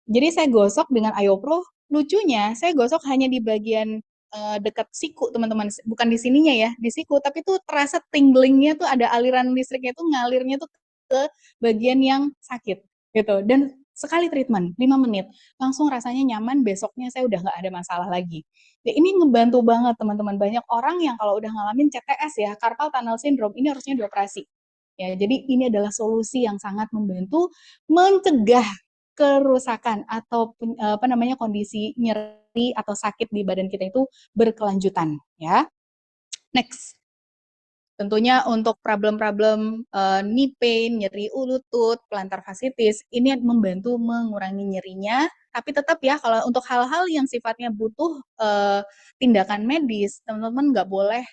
Jadi saya gosok dengan IO Pro. Lucunya, saya gosok hanya di bagian dekat siku, teman-teman. Bukan di sininya ya, di siku. Tapi tuh terasa tinglingnya tuh ada aliran listriknya tuh ngalirnya tuh ke bagian yang sakit gitu. Dan sekali treatment 5 menit langsung rasanya nyaman, besoknya saya udah nggak ada masalah lagi. Ya, ini ngebantu banget teman-teman. Banyak orang yang kalau udah ngalamin CTS ya, carpal tunnel syndrome, ini harusnya dioperasi ya. Jadi ini adalah solusi yang sangat membantu mencegah kerusakan atau apa namanya kondisi nyeri atau sakit di badan kita itu berkelanjutan ya. Next. Tentunya untuk problem-problem knee pain, nyeri lutut, plantar fasciitis, ini membantu mengurangi nyerinya. Tapi tetap ya, kalau untuk hal-hal yang sifatnya butuh tindakan medis, teman-teman nggak boleh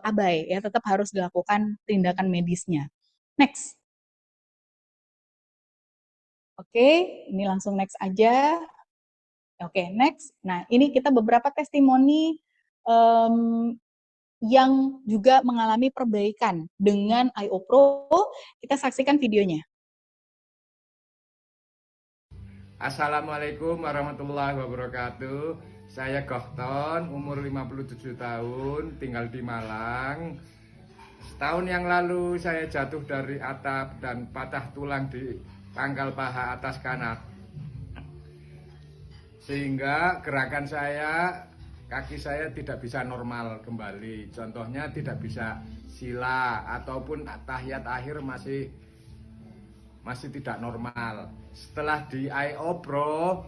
abai ya, tetap harus dilakukan tindakan medisnya. Next. Oke, ini langsung next aja. Oke, next. Nah, ini kita beberapa testimoni yang juga mengalami perbaikan dengan IO Pro. Kita saksikan videonya. Assalamualaikum warahmatullahi wabarakatuh. Saya Gohton, umur 57 tahun, tinggal di Malang. Setahun yang lalu saya jatuh dari atap dan patah tulang di pangkal paha atas kanan. Sehingga gerakan saya, kaki saya tidak bisa normal kembali. Contohnya tidak bisa sila ataupun tahiyat akhir masih tidak normal. Setelah di IO Pro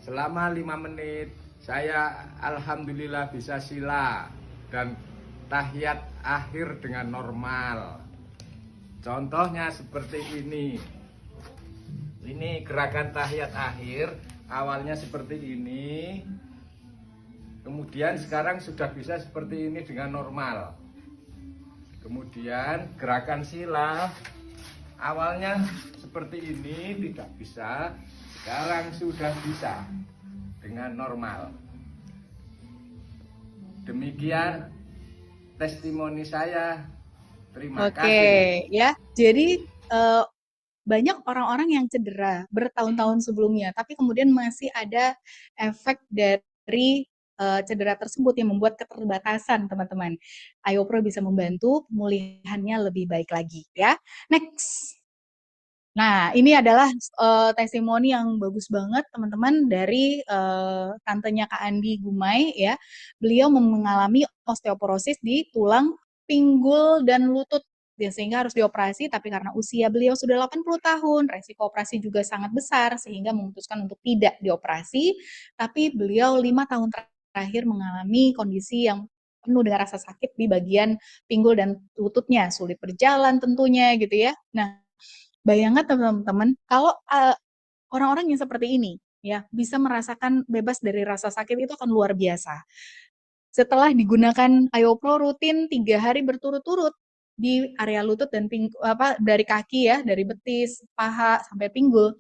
selama 5 menit saya alhamdulillah bisa sila dan tahiyat akhir dengan normal. Contohnya seperti ini. Ini gerakan tahiyat akhir, awalnya seperti ini. Kemudian sekarang sudah bisa seperti ini dengan normal. Kemudian gerakan sila awalnya seperti ini tidak bisa, sekarang sudah bisa dengan normal. Demikian testimoni saya. Terima kasih. Oke, ya. Jadi banyak orang-orang yang cedera bertahun-tahun sebelumnya, tapi kemudian masih ada efek dari cedera tersebut yang membuat keterbatasan, teman-teman. IO Pro bisa membantu pemulihannya lebih baik lagi, ya. Next. Nah, ini adalah testimoni yang bagus banget, teman-teman, dari tantenya Kak Andi Gumai, ya. Beliau mengalami osteoporosis di tulang pinggul dan lutut dan sehingga harus dioperasi, tapi karena usia beliau sudah 80 tahun, resiko operasi juga sangat besar sehingga memutuskan untuk tidak dioperasi, tapi beliau 5 tahun terakhir mengalami kondisi yang penuh dengan rasa sakit di bagian pinggul dan lututnya, sulit berjalan tentunya gitu ya. Nah, bayangkan teman-teman kalau orang-orang yang seperti ini ya bisa merasakan bebas dari rasa sakit itu akan luar biasa. Setelah digunakan IOPRO rutin 3 hari berturut-turut di area lutut dan dari kaki ya, dari betis, paha sampai pinggul,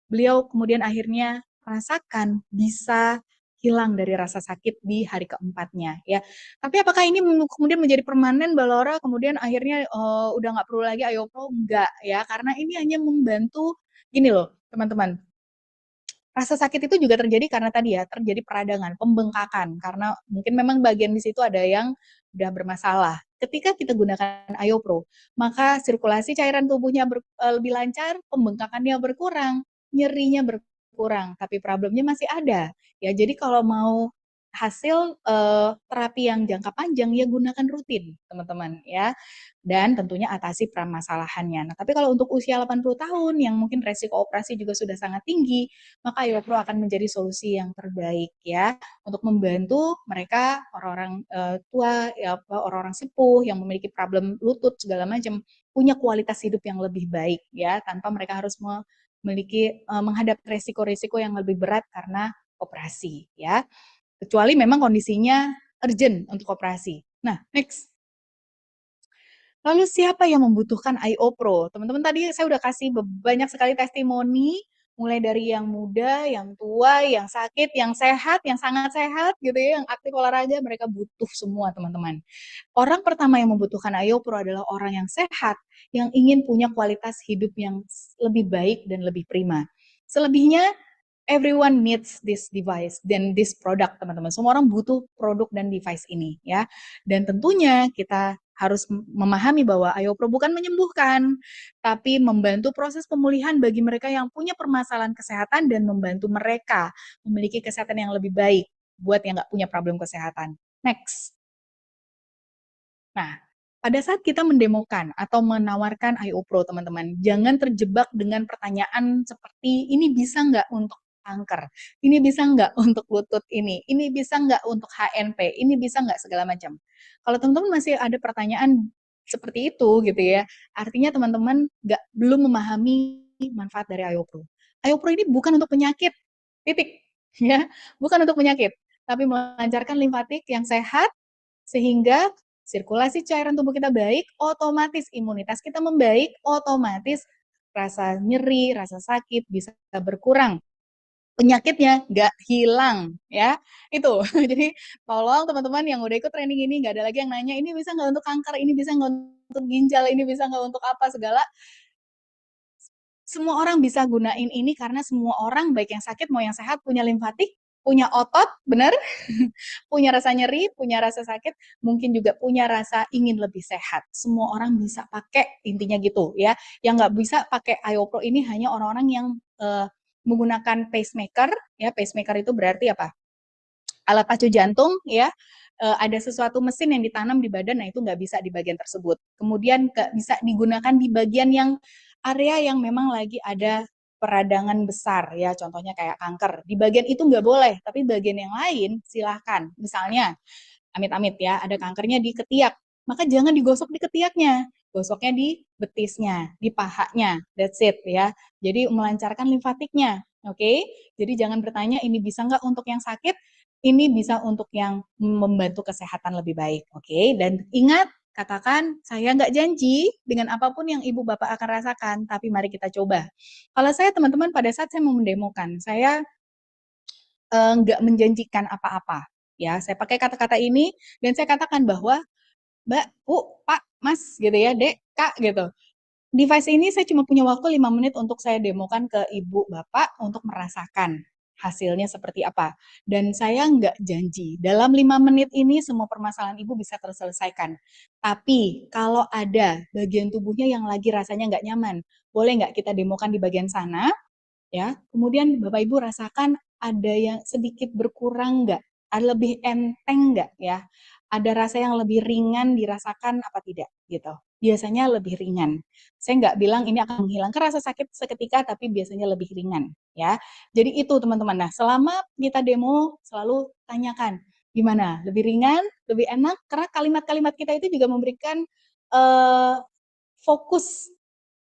beliau kemudian akhirnya merasakan bisa hilang dari rasa sakit di hari keempatnya ya. Tapi apakah ini kemudian menjadi permanen Mbak Laura, kemudian akhirnya udah nggak perlu lagi IOPRO? Enggak ya, karena ini hanya membantu gini loh teman-teman. Rasa sakit itu juga terjadi karena tadi ya, terjadi peradangan, pembengkakan, karena mungkin memang bagian di situ ada yang udah bermasalah. Ketika kita gunakan IOPRO, maka sirkulasi cairan tubuhnya lebih lancar, pembengkakannya berkurang, nyerinya berkurang, tapi problemnya masih ada. Ya, jadi kalau mau hasil terapi yang jangka panjang ya gunakan rutin, teman-teman ya. Dan tentunya atasi permasalahannya. Nah, tapi kalau untuk usia 80 tahun yang mungkin resiko operasi juga sudah sangat tinggi, maka IOPRO akan menjadi solusi yang terbaik ya untuk membantu mereka orang-orang tua ya orang-orang sepuh yang memiliki problem lutut segala macam punya kualitas hidup yang lebih baik ya tanpa mereka harus memiliki menghadapi resiko-resiko yang lebih berat karena operasi ya. Kecuali memang kondisinya urgent untuk operasi. Nah, next. Lalu siapa yang membutuhkan IOPRO? Teman-teman tadi saya udah kasih banyak sekali testimoni, mulai dari yang muda, yang tua, yang sakit, yang sehat, yang sangat sehat gitu ya, yang aktif olahraga, mereka butuh semua teman-teman. Orang pertama yang membutuhkan IOPRO adalah orang yang sehat, yang ingin punya kualitas hidup yang lebih baik dan lebih prima. Selebihnya, everyone needs this device dan this product teman-teman. Semua orang butuh produk dan device ini ya. Dan tentunya kita harus memahami bahwa IOPRO bukan menyembuhkan, tapi membantu proses pemulihan bagi mereka yang punya permasalahan kesehatan dan membantu mereka memiliki kesehatan yang lebih baik buat yang nggak punya problem kesehatan. Next. Nah, pada saat kita mendemokan atau menawarkan IOPRO, teman-teman, jangan terjebak dengan pertanyaan seperti, ini bisa nggak untuk kanker? Ini bisa nggak untuk lutut ini? Ini bisa nggak untuk HNP? Ini bisa nggak segala macam? Kalau teman-teman masih ada pertanyaan seperti itu gitu ya, artinya teman-teman belum memahami manfaat dari IOPRO. IOPRO ini bukan untuk penyakit, titik. Ya, bukan untuk penyakit, tapi melancarkan limfatik yang sehat, sehingga sirkulasi cairan tubuh kita baik, otomatis imunitas kita membaik, otomatis rasa nyeri, rasa sakit bisa berkurang. Penyakitnya nggak hilang ya itu. Jadi tolong teman-teman yang udah ikut training ini nggak ada lagi yang nanya ini bisa nggak untuk kanker, ini bisa nggak untuk ginjal, ini bisa nggak untuk apa segala. Semua orang bisa gunain ini karena semua orang baik yang sakit mau yang sehat punya limfatik, punya otot, benar? Punya rasa nyeri, punya rasa sakit, mungkin juga punya rasa ingin lebih sehat. Semua orang bisa pakai, intinya gitu ya. Yang nggak bisa pakai IOPRO ini hanya orang-orang yang menggunakan pacemaker, ya pacemaker itu berarti apa? Alat pacu jantung, ya. Ada sesuatu mesin yang ditanam di badan, nah itu nggak bisa di bagian tersebut. Kemudian bisa digunakan di bagian yang area yang memang lagi ada peradangan besar ya, contohnya kayak kanker. Di bagian itu nggak boleh, tapi bagian yang lain silahkan. Misalnya, amit-amit ya, ada kankernya di ketiak, maka jangan digosok di ketiaknya, gosoknya di betisnya, di pahanya, that's it ya. Jadi melancarkan limfatiknya, oke? Jadi jangan bertanya ini bisa nggak untuk yang sakit, ini bisa untuk yang membantu kesehatan lebih baik, oke? Dan ingat, katakan, saya nggak janji dengan apapun yang ibu bapak akan rasakan, tapi mari kita coba. Kalau saya teman-teman pada saat saya mau mendemokan, saya nggak menjanjikan apa-apa. Ya, saya pakai kata-kata ini dan saya katakan bahwa Mbak, Bu, Pak, Mas, gitu ya, Dek, Kak, gitu. Device ini saya cuma punya waktu 5 menit untuk saya demokan ke ibu bapak untuk merasakan hasilnya seperti apa. Dan saya nggak janji, dalam 5 menit ini semua permasalahan ibu bisa terselesaikan. Tapi kalau ada bagian tubuhnya yang lagi rasanya nggak nyaman, boleh nggak kita demokan di bagian sana, ya. Kemudian Bapak Ibu rasakan ada yang sedikit berkurang nggak? Ada lebih enteng nggak ya? Ada rasa yang lebih ringan dirasakan apa tidak gitu. biasanya lebih ringan. Saya nggak bilang ini akan menghilangkan rasa sakit seketika, tapi biasanya lebih ringan ya. Jadi itu teman-teman. Nah, selama kita demo selalu tanyakan gimana, lebih ringan, lebih enak, karena kalimat-kalimat kita itu juga memberikan fokus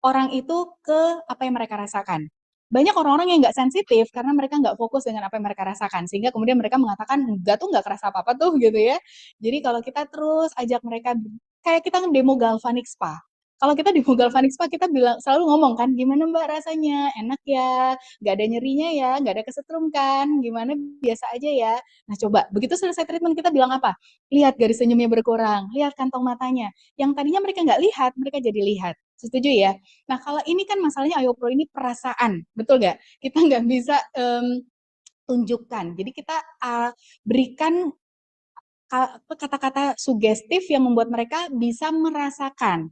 orang itu ke apa yang mereka rasakan. Banyak orang-orang yang nggak sensitif karena mereka nggak fokus dengan apa yang mereka rasakan, sehingga kemudian mereka mengatakan enggak tuh nggak kerasa apa-apa tuh gitu ya. Jadi kalau kita terus ajak mereka, kayak kita demo galvanic spa. Kalau kita demo galvanic spa, kita bilang selalu ngomong kan, gimana Mbak rasanya, enak ya, nggak ada nyerinya ya, nggak ada kesetrum kan, gimana biasa aja ya. Nah coba begitu selesai treatment kita bilang apa? Lihat garis senyumnya berkurang, lihat kantong matanya. Yang tadinya mereka nggak lihat, mereka jadi lihat. Setuju ya? Nah, kalau ini kan masalahnya Ayo Pro ini perasaan, betul nggak? Kita nggak bisa tunjukkan. Jadi kita berikan kata-kata sugestif yang membuat mereka bisa merasakan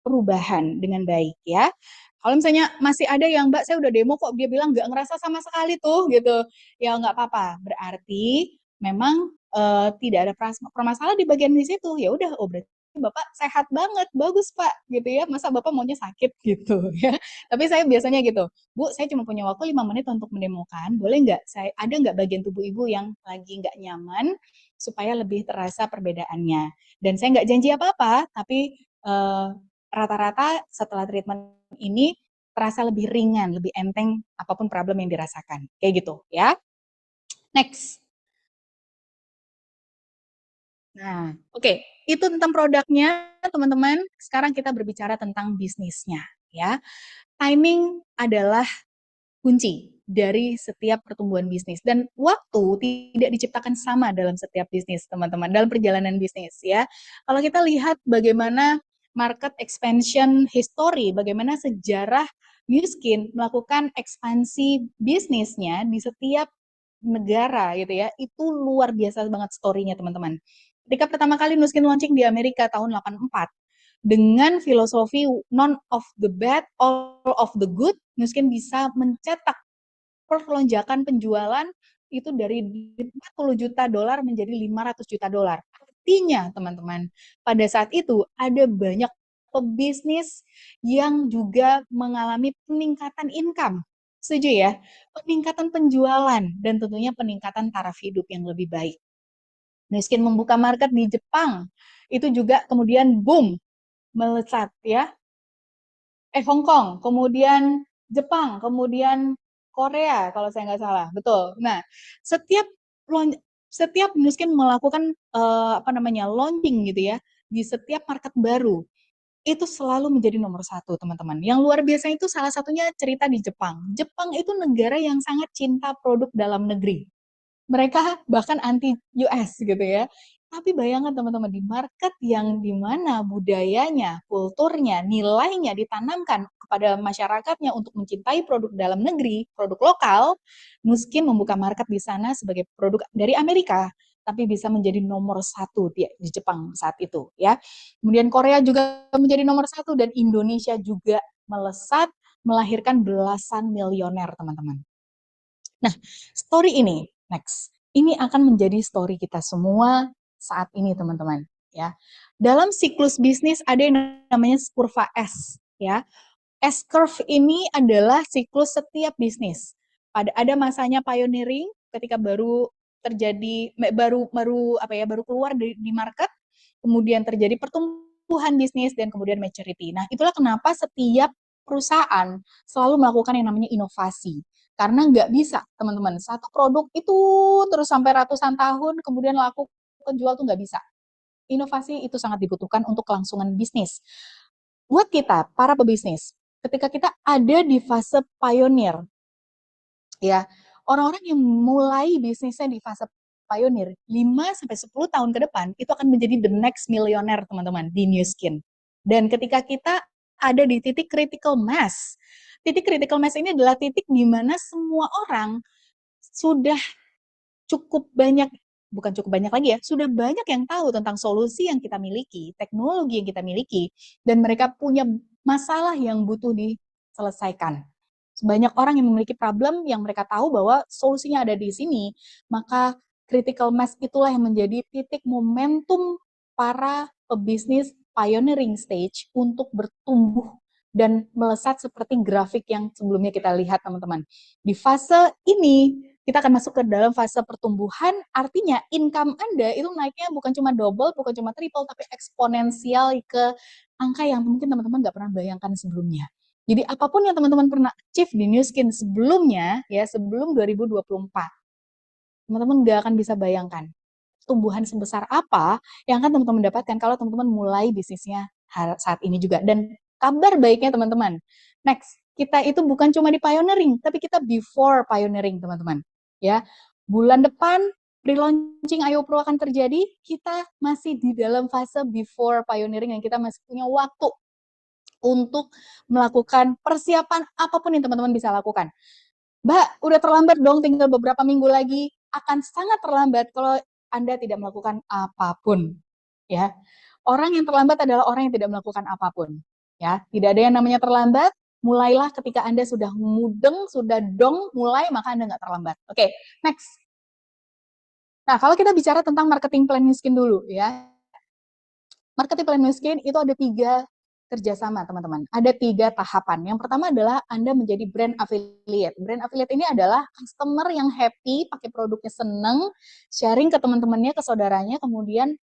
perubahan dengan baik ya. Kalau misalnya masih ada yang Mbak saya udah demo kok dia bilang nggak ngerasa sama sekali tuh gitu, ya nggak apa-apa. Berarti memang tidak ada permasalahan di bagian di situ. Ya udah, oh berarti Bapak sehat banget, bagus Pak gitu ya. Masa Bapak maunya sakit gitu ya. Tapi saya biasanya gitu, Bu saya cuma punya waktu 5 menit untuk mendemokan, boleh nggak saya ada nggak bagian tubuh Ibu yang lagi nggak nyaman supaya lebih terasa perbedaannya. Dan saya nggak janji apa-apa, tapi rata-rata setelah treatment ini terasa lebih ringan, lebih enteng apapun problem yang dirasakan. Kayak gitu ya. Next. Nah, oke. Itu tentang produknya, teman-teman. Sekarang kita berbicara tentang bisnisnya ya. Timing adalah kunci dari setiap pertumbuhan bisnis dan waktu tidak diciptakan sama dalam setiap bisnis, teman-teman, dalam perjalanan bisnis ya. Kalau kita lihat bagaimana market expansion history, bagaimana sejarah Nu Skin melakukan ekspansi bisnisnya di setiap negara gitu ya, itu luar biasa banget story-nya, teman-teman. Ketika pertama kali Nu Skin launching di Amerika tahun 84, dengan filosofi none of the bad, all of the good, Nu Skin bisa mencetak perlonjakan penjualan itu dari 40 juta dolar menjadi 500 juta dolar. Artinya, teman-teman, pada saat itu ada banyak pebisnis yang juga mengalami peningkatan income. Setuju ya? Peningkatan penjualan dan tentunya peningkatan taraf hidup yang lebih baik. Nu Skin membuka market di Jepang, itu juga kemudian boom, melesat ya. Hong Kong, kemudian Jepang, kemudian Korea kalau saya nggak salah, betul. Nah, setiap Nu Skin melakukan launching gitu ya di setiap market baru, itu selalu menjadi nomor satu, teman-teman. Yang luar biasa itu salah satunya cerita di Jepang. Jepang itu negara yang sangat cinta produk dalam negeri. Mereka bahkan anti US gitu ya. Tapi bayangkan teman-teman, di market yang dimana budayanya, kulturnya, nilainya ditanamkan kepada masyarakatnya untuk mencintai produk dalam negeri, produk lokal, Nu Skin membuka market di sana sebagai produk dari Amerika, tapi bisa menjadi nomor satu di Jepang saat itu ya. Kemudian Korea juga menjadi nomor satu dan Indonesia juga melesat melahirkan belasan milioner, teman-teman. Nah, story ini, next, ini akan menjadi story kita semua saat ini, teman-teman. Ya, dalam siklus bisnis ada yang namanya kurva S. Ya, S curve ini adalah siklus setiap bisnis. Ada masanya pioneering ketika baru terjadi baru keluar di market, kemudian terjadi pertumbuhan bisnis dan kemudian maturity. Nah, itulah kenapa setiap perusahaan selalu melakukan yang namanya inovasi. Karena nggak bisa, teman-teman, satu produk itu terus sampai ratusan tahun, kemudian laku kejual tuh nggak bisa. Inovasi itu sangat dibutuhkan untuk kelangsungan bisnis. Buat kita, para pebisnis, ketika kita ada di fase pioneer, ya, orang-orang yang mulai bisnisnya di fase pioneer, 5-10 tahun ke depan, itu akan menjadi the next millionaire, teman-teman, di Nu Skin. Dan ketika kita ada di titik critical mass, titik critical mass ini adalah titik di mana semua orang sudah cukup banyak, bukan cukup banyak lagi ya, sudah banyak yang tahu tentang solusi yang kita miliki, teknologi yang kita miliki, dan mereka punya masalah yang butuh diselesaikan. Banyak orang yang memiliki problem yang mereka tahu bahwa solusinya ada di sini, maka critical mass itulah yang menjadi titik momentum para pebisnis pioneering stage untuk bertumbuh dan melesat seperti grafik yang sebelumnya kita lihat, teman-teman. Di fase ini kita akan masuk ke dalam fase pertumbuhan, artinya income Anda itu naiknya bukan cuma double, bukan cuma triple, tapi eksponensial ke angka yang mungkin teman-teman nggak pernah bayangkan sebelumnya. Jadi apapun yang teman-teman pernah achieve di Nu Skin sebelumnya, ya sebelum 2024, teman-teman nggak akan bisa bayangkan tumbuhan sebesar apa yang akan teman-teman dapatkan kalau teman-teman mulai bisnisnya saat ini juga. Dan kabar baiknya teman-teman, next, kita itu bukan cuma di pioneering, tapi kita before pioneering, teman-teman. Ya, bulan depan pre-launching Ayo Pro akan terjadi, kita masih di dalam fase before pioneering yang kita masih punya waktu untuk melakukan persiapan apapun yang teman-teman bisa lakukan. Mbak, udah terlambat dong, tinggal beberapa minggu lagi. Akan sangat terlambat kalau Anda tidak melakukan apapun. Ya, orang yang terlambat adalah orang yang tidak melakukan apapun. Ya, tidak ada yang namanya terlambat. Mulailah ketika Anda sudah mudeng, sudah dong, mulai, maka Anda nggak terlambat. Oke, next. Nah, kalau kita bicara tentang marketing plan Nu Skin dulu, ya. Marketing plan Nu Skin itu ada 3 kerjasama, teman-teman. Ada 3 tahapan. Yang pertama adalah Anda menjadi brand affiliate. Brand affiliate ini adalah customer yang happy, pakai produknya seneng, sharing ke teman-temannya, ke saudaranya, kemudian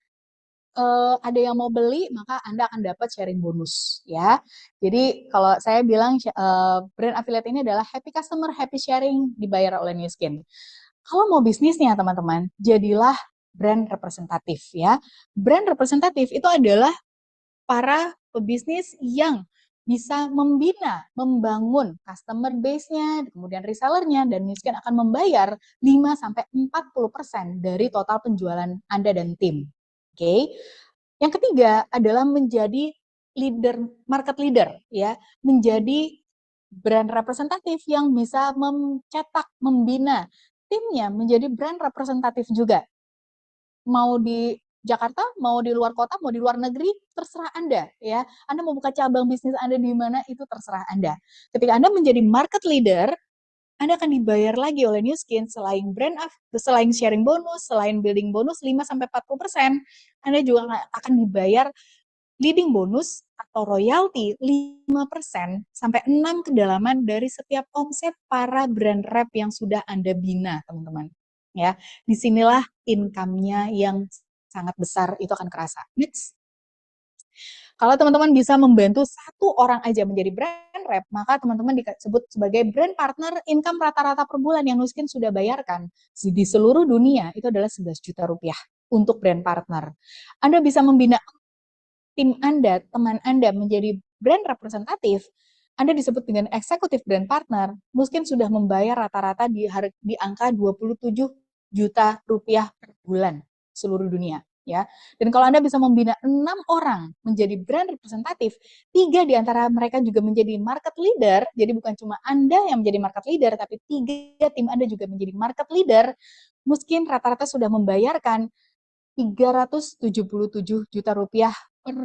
ada yang mau beli, maka Anda akan dapat sharing bonus. Ya. Jadi kalau saya bilang brand affiliate ini adalah happy customer, happy sharing, dibayar oleh Nu Skin. Kalau mau bisnisnya, teman-teman, jadilah brand representatif. Ya. Brand representatif itu adalah para pebisnis yang bisa membina, membangun customer base-nya, kemudian resellernya, dan Nu Skin akan membayar 5-40% dari total penjualan Anda dan tim. Oke. Yang ketiga adalah menjadi leader, market leader, ya, menjadi brand representatif yang bisa mencetak, membina timnya menjadi brand representatif juga. Mau di Jakarta, mau di luar kota, mau di luar negeri, terserah Anda, ya. Anda mau buka cabang bisnis Anda di mana, itu terserah Anda. Ketika Anda menjadi market leader, Anda akan dibayar lagi oleh Nu Skin selain selain sharing bonus, selain building bonus 5-40%, Anda juga akan dibayar leading bonus atau royalti 5% sampai 6 kedalaman dari setiap omset para brand rep yang sudah Anda bina, teman-teman. Ya, disinilah income-nya yang sangat besar itu akan kerasa. Next. Kalau teman-teman bisa membantu 1 orang aja menjadi brand rep, maka teman-teman disebut sebagai brand partner. Income rata-rata per bulan yang Nu Skin sudah bayarkan di seluruh dunia itu adalah 11 juta rupiah untuk brand partner. Anda bisa membina tim Anda, teman Anda menjadi brand representatif, Anda disebut dengan eksekutif brand partner, Nu Skin sudah membayar rata-rata di angka 27 juta rupiah per bulan seluruh dunia. Ya. Dan kalau Anda bisa membina 6 orang menjadi brand representatif, 3 di antara mereka juga menjadi market leader, jadi bukan cuma Anda yang menjadi market leader, tapi 3 tim Anda juga menjadi market leader, Nu Skin rata-rata sudah membayarkan 377 juta rupiah per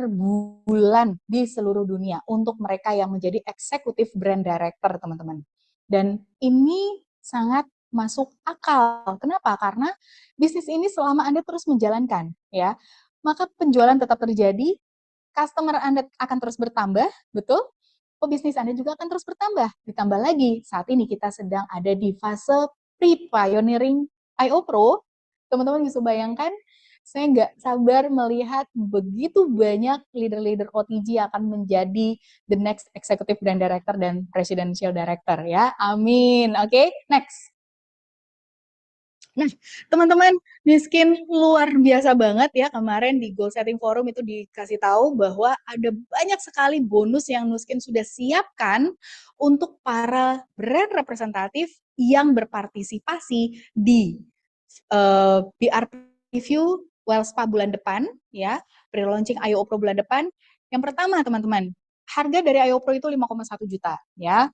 bulan di seluruh dunia untuk mereka yang menjadi eksekutif brand director, teman-teman. Dan ini sangat masuk akal. Kenapa? Karena bisnis ini selama Anda terus menjalankan, ya, maka penjualan tetap terjadi, customer Anda akan terus bertambah, betul? Bisnis Anda juga akan terus bertambah. Ditambah lagi, saat ini kita sedang ada di fase pre-pioneering Ayo Pro. Teman-teman bisa bayangkan, saya nggak sabar melihat begitu banyak leader-leader OTG yang akan menjadi the next executive brand director dan presidential director, ya. Amin. Oke, next. Nah, teman-teman, Nu Skin luar biasa banget ya, kemarin di Goal Setting Forum itu dikasih tahu bahwa ada banyak sekali bonus yang Nu Skin sudah siapkan untuk para brand representatif yang berpartisipasi di BR Preview Wellspa bulan depan, ya, pre-launching Ayo Pro bulan depan. Yang pertama, teman-teman, harga dari Ayo Pro itu 5,1 juta, ya.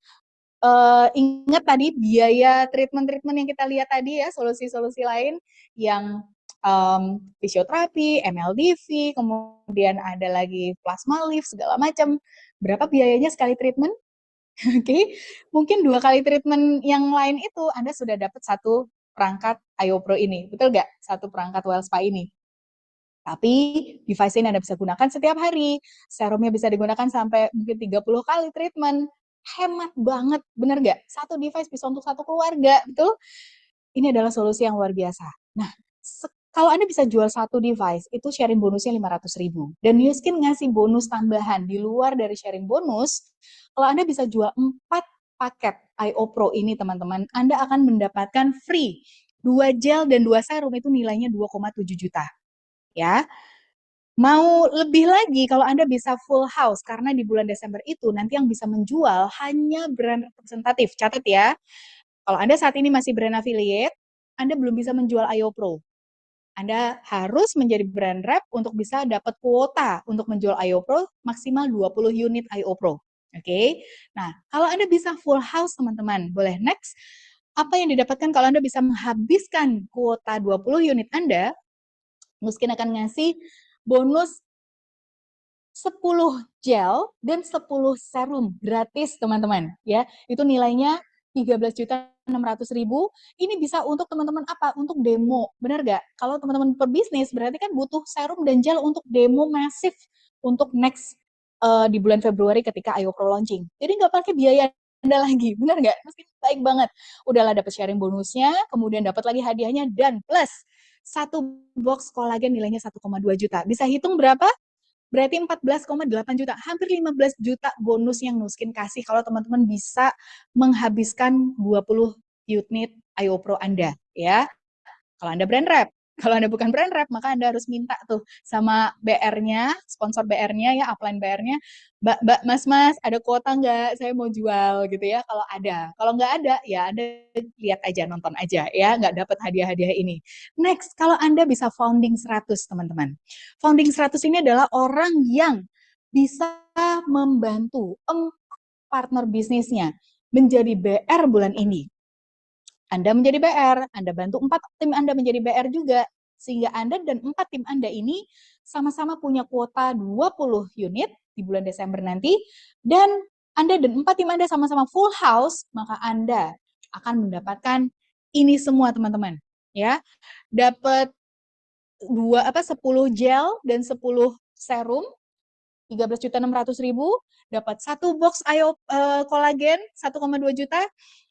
Ingat tadi biaya treatment-treatment yang kita lihat tadi ya, solusi-solusi lain yang fisioterapi, MLDV, kemudian ada lagi plasma lift, segala macam. Berapa biayanya sekali treatment? Oke, mungkin 2 kali treatment yang lain itu Anda sudah dapat 1 perangkat Ayo Pro ini, betul nggak? 1 perangkat Wellspa ini. Tapi device ini Anda bisa gunakan setiap hari. Serumnya bisa digunakan sampai mungkin 30 kali treatment. Hemat banget, bener nggak? Satu device bisa untuk satu keluarga, betul? Ini adalah solusi yang luar biasa. Nah, kalau Anda bisa jual satu device, itu sharing bonusnya 500.000. Dan New Skin ngasih bonus tambahan di luar dari sharing bonus. Kalau Anda bisa jual 4 paket IO Pro ini, teman-teman, Anda akan mendapatkan free 2 gel dan 2 serum, itu nilainya 2,7 juta. Ya, mau lebih lagi kalau Anda bisa full house, karena di bulan Desember itu nanti yang bisa menjual hanya brand representatif. Catat ya, kalau Anda saat ini masih brand affiliate, Anda belum bisa menjual IO Pro. Anda harus menjadi brand rep untuk bisa dapat kuota untuk menjual IO Pro maksimal 20 unit IO Pro. Oke. Nah, kalau Anda bisa full house, teman-teman, boleh next. Apa yang didapatkan kalau Anda bisa menghabiskan kuota 20 unit Anda? Mungkin akan ngasih bonus 10 gel dan 10 serum gratis, teman-teman. Ya, itu nilainya 13.600.000. Ini bisa untuk teman-teman apa? Untuk demo, benar nggak? Kalau teman-teman berbisnis, berarti kan butuh serum dan gel untuk demo masif untuk next di bulan Februari ketika IO Pro launching. Jadi nggak pakai biaya Anda lagi, benar nggak? Meski baik banget. Udahlah dapat sharing bonusnya, kemudian dapat lagi hadiahnya, dan plus satu box kolagen nilainya 1,2 juta. Bisa hitung berapa? Berarti 14,8 juta, hampir 15 juta bonus yang Nuskin kasih kalau teman-teman bisa menghabiskan 20 unit IO Pro Anda, ya. Kalau Anda brand rep, kalau Anda bukan brand rep, maka Anda harus minta tuh sama BR-nya, sponsor BR-nya ya, upline BR-nya, Mbak, Mas, ada kuota nggak? Saya mau jual gitu ya, kalau ada. Kalau nggak ada, ya Anda lihat aja, nonton aja ya, nggak dapat hadiah-hadiah ini. Next, kalau Anda bisa founding 100, teman-teman. Founding 100 ini adalah orang yang bisa membantu partner bisnisnya menjadi BR bulan ini. Anda menjadi BR, Anda bantu 4 tim Anda menjadi BR juga, sehingga Anda dan 4 tim Anda ini sama-sama punya kuota 20 unit di bulan Desember nanti, dan Anda dan 4 tim Anda sama-sama full house, maka Anda akan mendapatkan ini semua, teman-teman. Ya, dapat 10 gel dan 10 serum, 13.600.000, dapat 1 box IO kolagen 1,2 juta,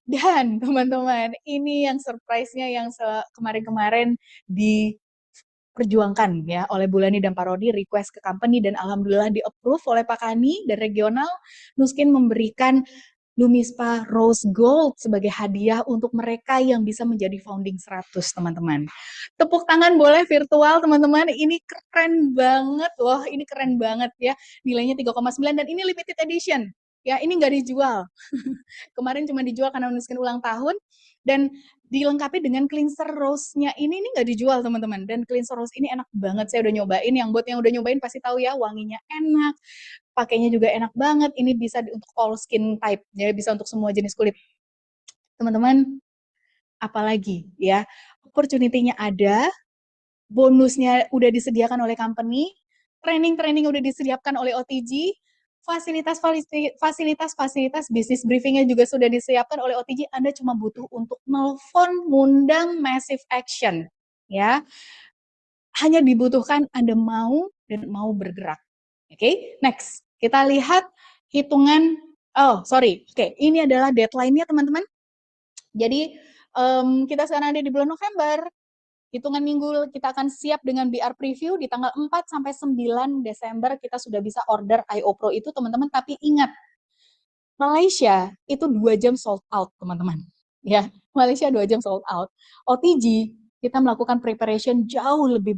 dan teman-teman, ini yang surprise-nya yang kemarin-kemarin diperjuangkan ya oleh Bulani dan Parodi, request ke company, dan alhamdulillah di-approve oleh Pak Kani dan regional. Nuskin memberikan Lumispa Rose Gold sebagai hadiah untuk mereka yang bisa menjadi founding 100, teman-teman. Tepuk tangan boleh virtual, teman-teman. Ini keren banget loh, ini keren banget ya. Nilainya 3,9 dan ini limited edition. Ya, ini nggak dijual. Kemarin cuma dijual karena Nuskin ulang tahun, dan dilengkapi dengan cleanser rose-nya ini nggak dijual, teman-teman. Dan cleanser rose ini enak banget, saya udah nyobain. Yang buat yang udah nyobain pasti tahu ya, wanginya enak, pakainya juga enak banget. Ini bisa untuk all skin type, ya, bisa untuk semua jenis kulit. Teman-teman, apalagi ya, opportunity-nya ada, bonusnya udah disediakan oleh company, training udah disediakan oleh OTG, fasilitas bisnis briefingnya juga sudah disiapkan oleh OTG. Anda cuma butuh untuk nelfon, ngundang massive action, ya. Hanya dibutuhkan Anda mau dan mau bergerak. Oke, next kita lihat hitungan. Ini adalah deadline-nya, teman-teman. Jadi kita sekarang ada di bulan November. Hitungan minggu kita akan siap dengan BR preview di tanggal 4 sampai 9 Desember kita sudah bisa order IO Pro itu, teman-teman. Tapi ingat, Malaysia itu 2 jam sold out, teman-teman. Ya, Malaysia 2 jam sold out. OTG kita melakukan preparation jauh lebih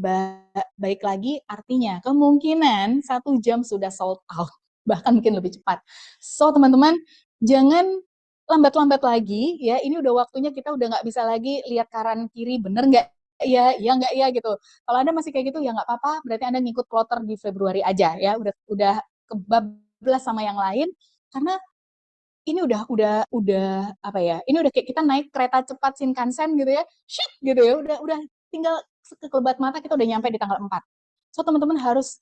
baik lagi, artinya kemungkinan 1 jam sudah sold out, bahkan mungkin lebih cepat. So, teman-teman, jangan lambat-lambat lagi ya. Ini udah waktunya, kita udah nggak bisa lagi lihat kanan kiri, bener nggak ya nggak ya gitu. Kalau Anda masih kayak gitu ya nggak apa-apa, berarti Anda ngikut plotter di Februari aja ya, udah kebablas sama yang lain, karena ini udah apa ya, ini udah kayak kita naik kereta cepat Shinkansen gitu ya, shit gitu ya, udah tinggal sekelebat mata kita udah nyampe di tanggal 4. So, teman-teman harus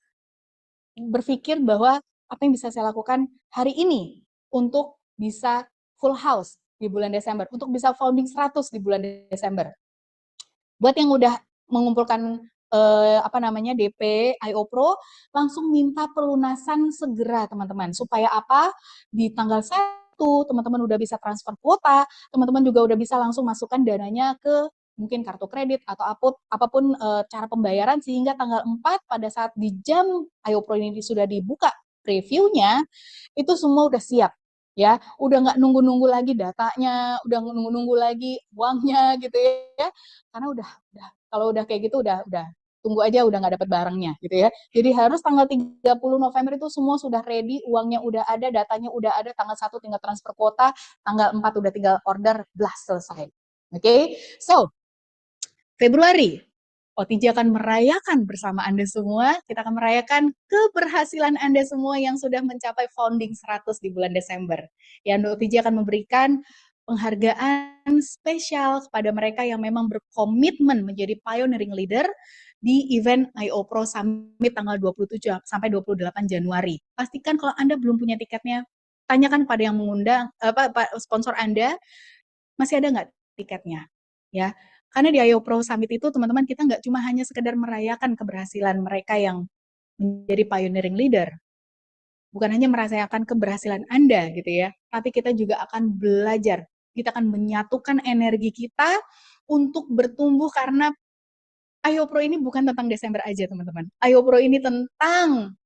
berpikir bahwa apa yang bisa saya lakukan hari ini untuk bisa full house di bulan Desember, untuk bisa founding 100 di bulan Desember. Buat yang udah mengumpulkan DP IO Pro, langsung minta pelunasan segera teman-teman. Supaya apa? Di tanggal 1 teman-teman udah bisa transfer kuota, teman-teman juga udah bisa langsung masukkan dananya ke mungkin kartu kredit atau apapun cara pembayaran, sehingga tanggal 4 pada saat di jam IO Pro ini sudah dibuka previewnya, itu semua udah siap ya, udah nggak nunggu-nunggu lagi datanya, udah nunggu-nunggu lagi uangnya gitu ya, karena udah kalau udah kayak gitu udah tunggu aja udah nggak dapat barangnya gitu ya. Jadi harus tanggal 30 November itu semua sudah ready, uangnya udah ada, datanya udah ada, tanggal 1 tinggal transfer kuota, tanggal 4 udah tinggal order, blast selesai. Oke, so Februari OTJ akan merayakan bersama Anda semua. Kita akan merayakan keberhasilan Anda semua yang sudah mencapai founding 100 di bulan Desember. Ya, OTJ akan memberikan penghargaan spesial kepada mereka yang memang berkomitmen menjadi pioneering leader di event IO Pro Summit tanggal 27 sampai 28 Januari. Pastikan kalau Anda belum punya tiketnya, tanyakan pada yang mengundang sponsor Anda, masih ada nggak tiketnya? Ya, karena di IO Pro Summit itu teman-teman kita nggak cuma hanya sekedar merayakan keberhasilan mereka yang menjadi pioneering leader, bukan hanya merasakan keberhasilan Anda gitu ya, tapi kita juga akan belajar, kita akan menyatukan energi kita untuk bertumbuh karena IO Pro ini bukan tentang Desember aja teman-teman. IO Pro ini tentang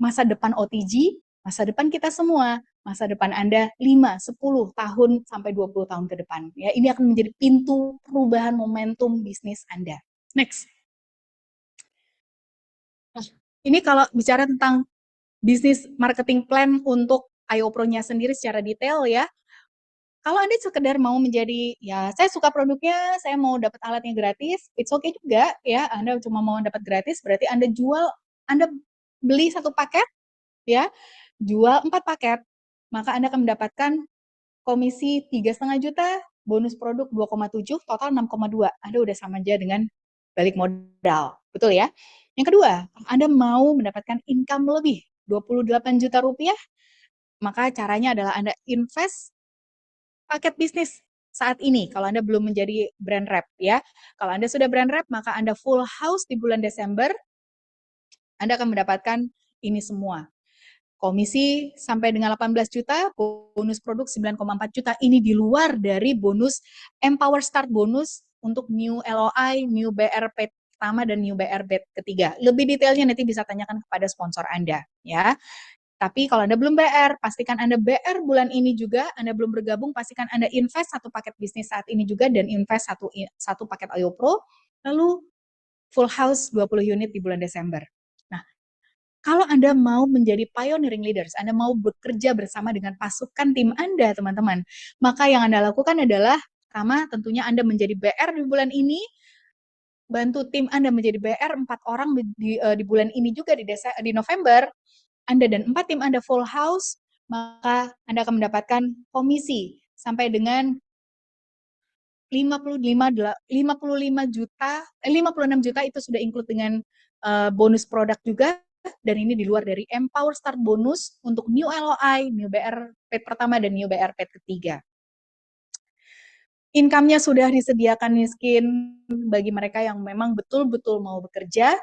masa depan OTG, masa depan kita semua, masa depan Anda 5, 10 tahun sampai 20 tahun ke depan. Ya, ini akan menjadi pintu perubahan momentum bisnis Anda. Next. Nah, ini kalau bicara tentang bisnis marketing plan untuk IO Pro-nya sendiri secara detail ya. Kalau Anda sekedar mau menjadi, ya saya suka produknya, saya mau dapat alatnya gratis, it's okay juga ya. Anda cuma mau dapat gratis, berarti Anda beli satu paket, ya, jual 4 paket, maka Anda akan mendapatkan komisi 3,5 juta, bonus produk 2,7, total 6,2. Anda udah sama aja dengan balik modal, betul ya? Yang kedua, Anda mau mendapatkan income lebih, 28 juta rupiah, maka caranya adalah Anda invest paket bisnis saat ini, kalau Anda belum menjadi brand rep ya. Kalau Anda sudah brand rep, maka Anda full house di bulan Desember, Anda akan mendapatkan ini semua. Komisi sampai dengan 18 juta, bonus produk 9,4 juta. Ini di luar dari bonus Empower Start bonus untuk new LOI, new BRP pertama, dan new BRP ketiga. Lebih detailnya nanti bisa tanyakan kepada sponsor Anda ya. Tapi kalau Anda belum BR, pastikan Anda BR bulan ini juga. Anda belum bergabung, pastikan Anda invest satu paket bisnis saat ini juga dan invest satu paket IO Pro. Lalu full house 20 unit di bulan Desember. Nah, kalau Anda mau menjadi pioneering leaders, Anda mau bekerja bersama dengan pasukan tim Anda, teman-teman, maka yang Anda lakukan adalah, pertama tentunya Anda menjadi BR di bulan ini, bantu tim Anda menjadi BR 4 orang di bulan ini juga di November, Anda dan 4 tim Anda full house, maka Anda akan mendapatkan komisi sampai dengan 56 juta itu sudah include dengan bonus produk juga, dan ini di luar dari Empower Start bonus untuk new LOI, new BR pet pertama, dan new BR pet ketiga. Income-nya sudah disediakan miskin bagi mereka yang memang betul-betul mau bekerja.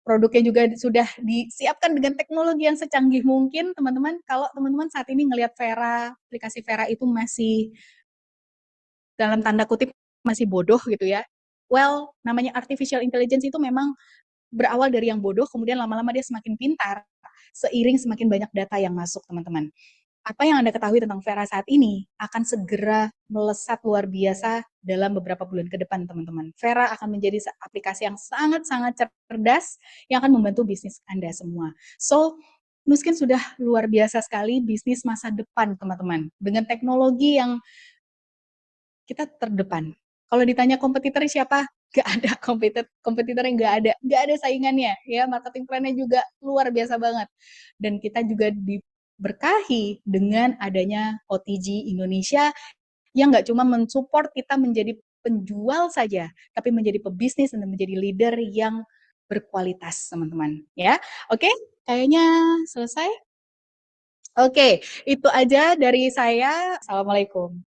Produknya juga sudah disiapkan dengan teknologi yang secanggih mungkin, teman-teman. Kalau teman-teman saat ini ngelihat Vera, aplikasi Vera itu masih dalam tanda kutip masih bodoh gitu ya. Well, namanya artificial intelligence itu memang berawal dari yang bodoh, kemudian lama-lama dia semakin pintar, seiring semakin banyak data yang masuk, teman-teman. Apa yang Anda ketahui tentang Vera saat ini akan segera melesat luar biasa dalam beberapa bulan ke depan, teman-teman. Vera akan menjadi aplikasi yang sangat-sangat cerdas yang akan membantu bisnis Anda semua. So, Nuskin sudah luar biasa sekali bisnis masa depan, teman-teman. Dengan teknologi yang kita terdepan. Kalau ditanya kompetitor siapa? Gak ada kompetitor yang gak ada saingannya. Ya, marketing plan-nya juga luar biasa banget. Dan kita juga berkahi dengan adanya OTG Indonesia yang nggak cuma mensupport kita menjadi penjual saja, tapi menjadi pebisnis dan menjadi leader yang berkualitas, teman-teman. Ya, oke, kayaknya selesai. Oke, itu aja dari saya. Assalamualaikum.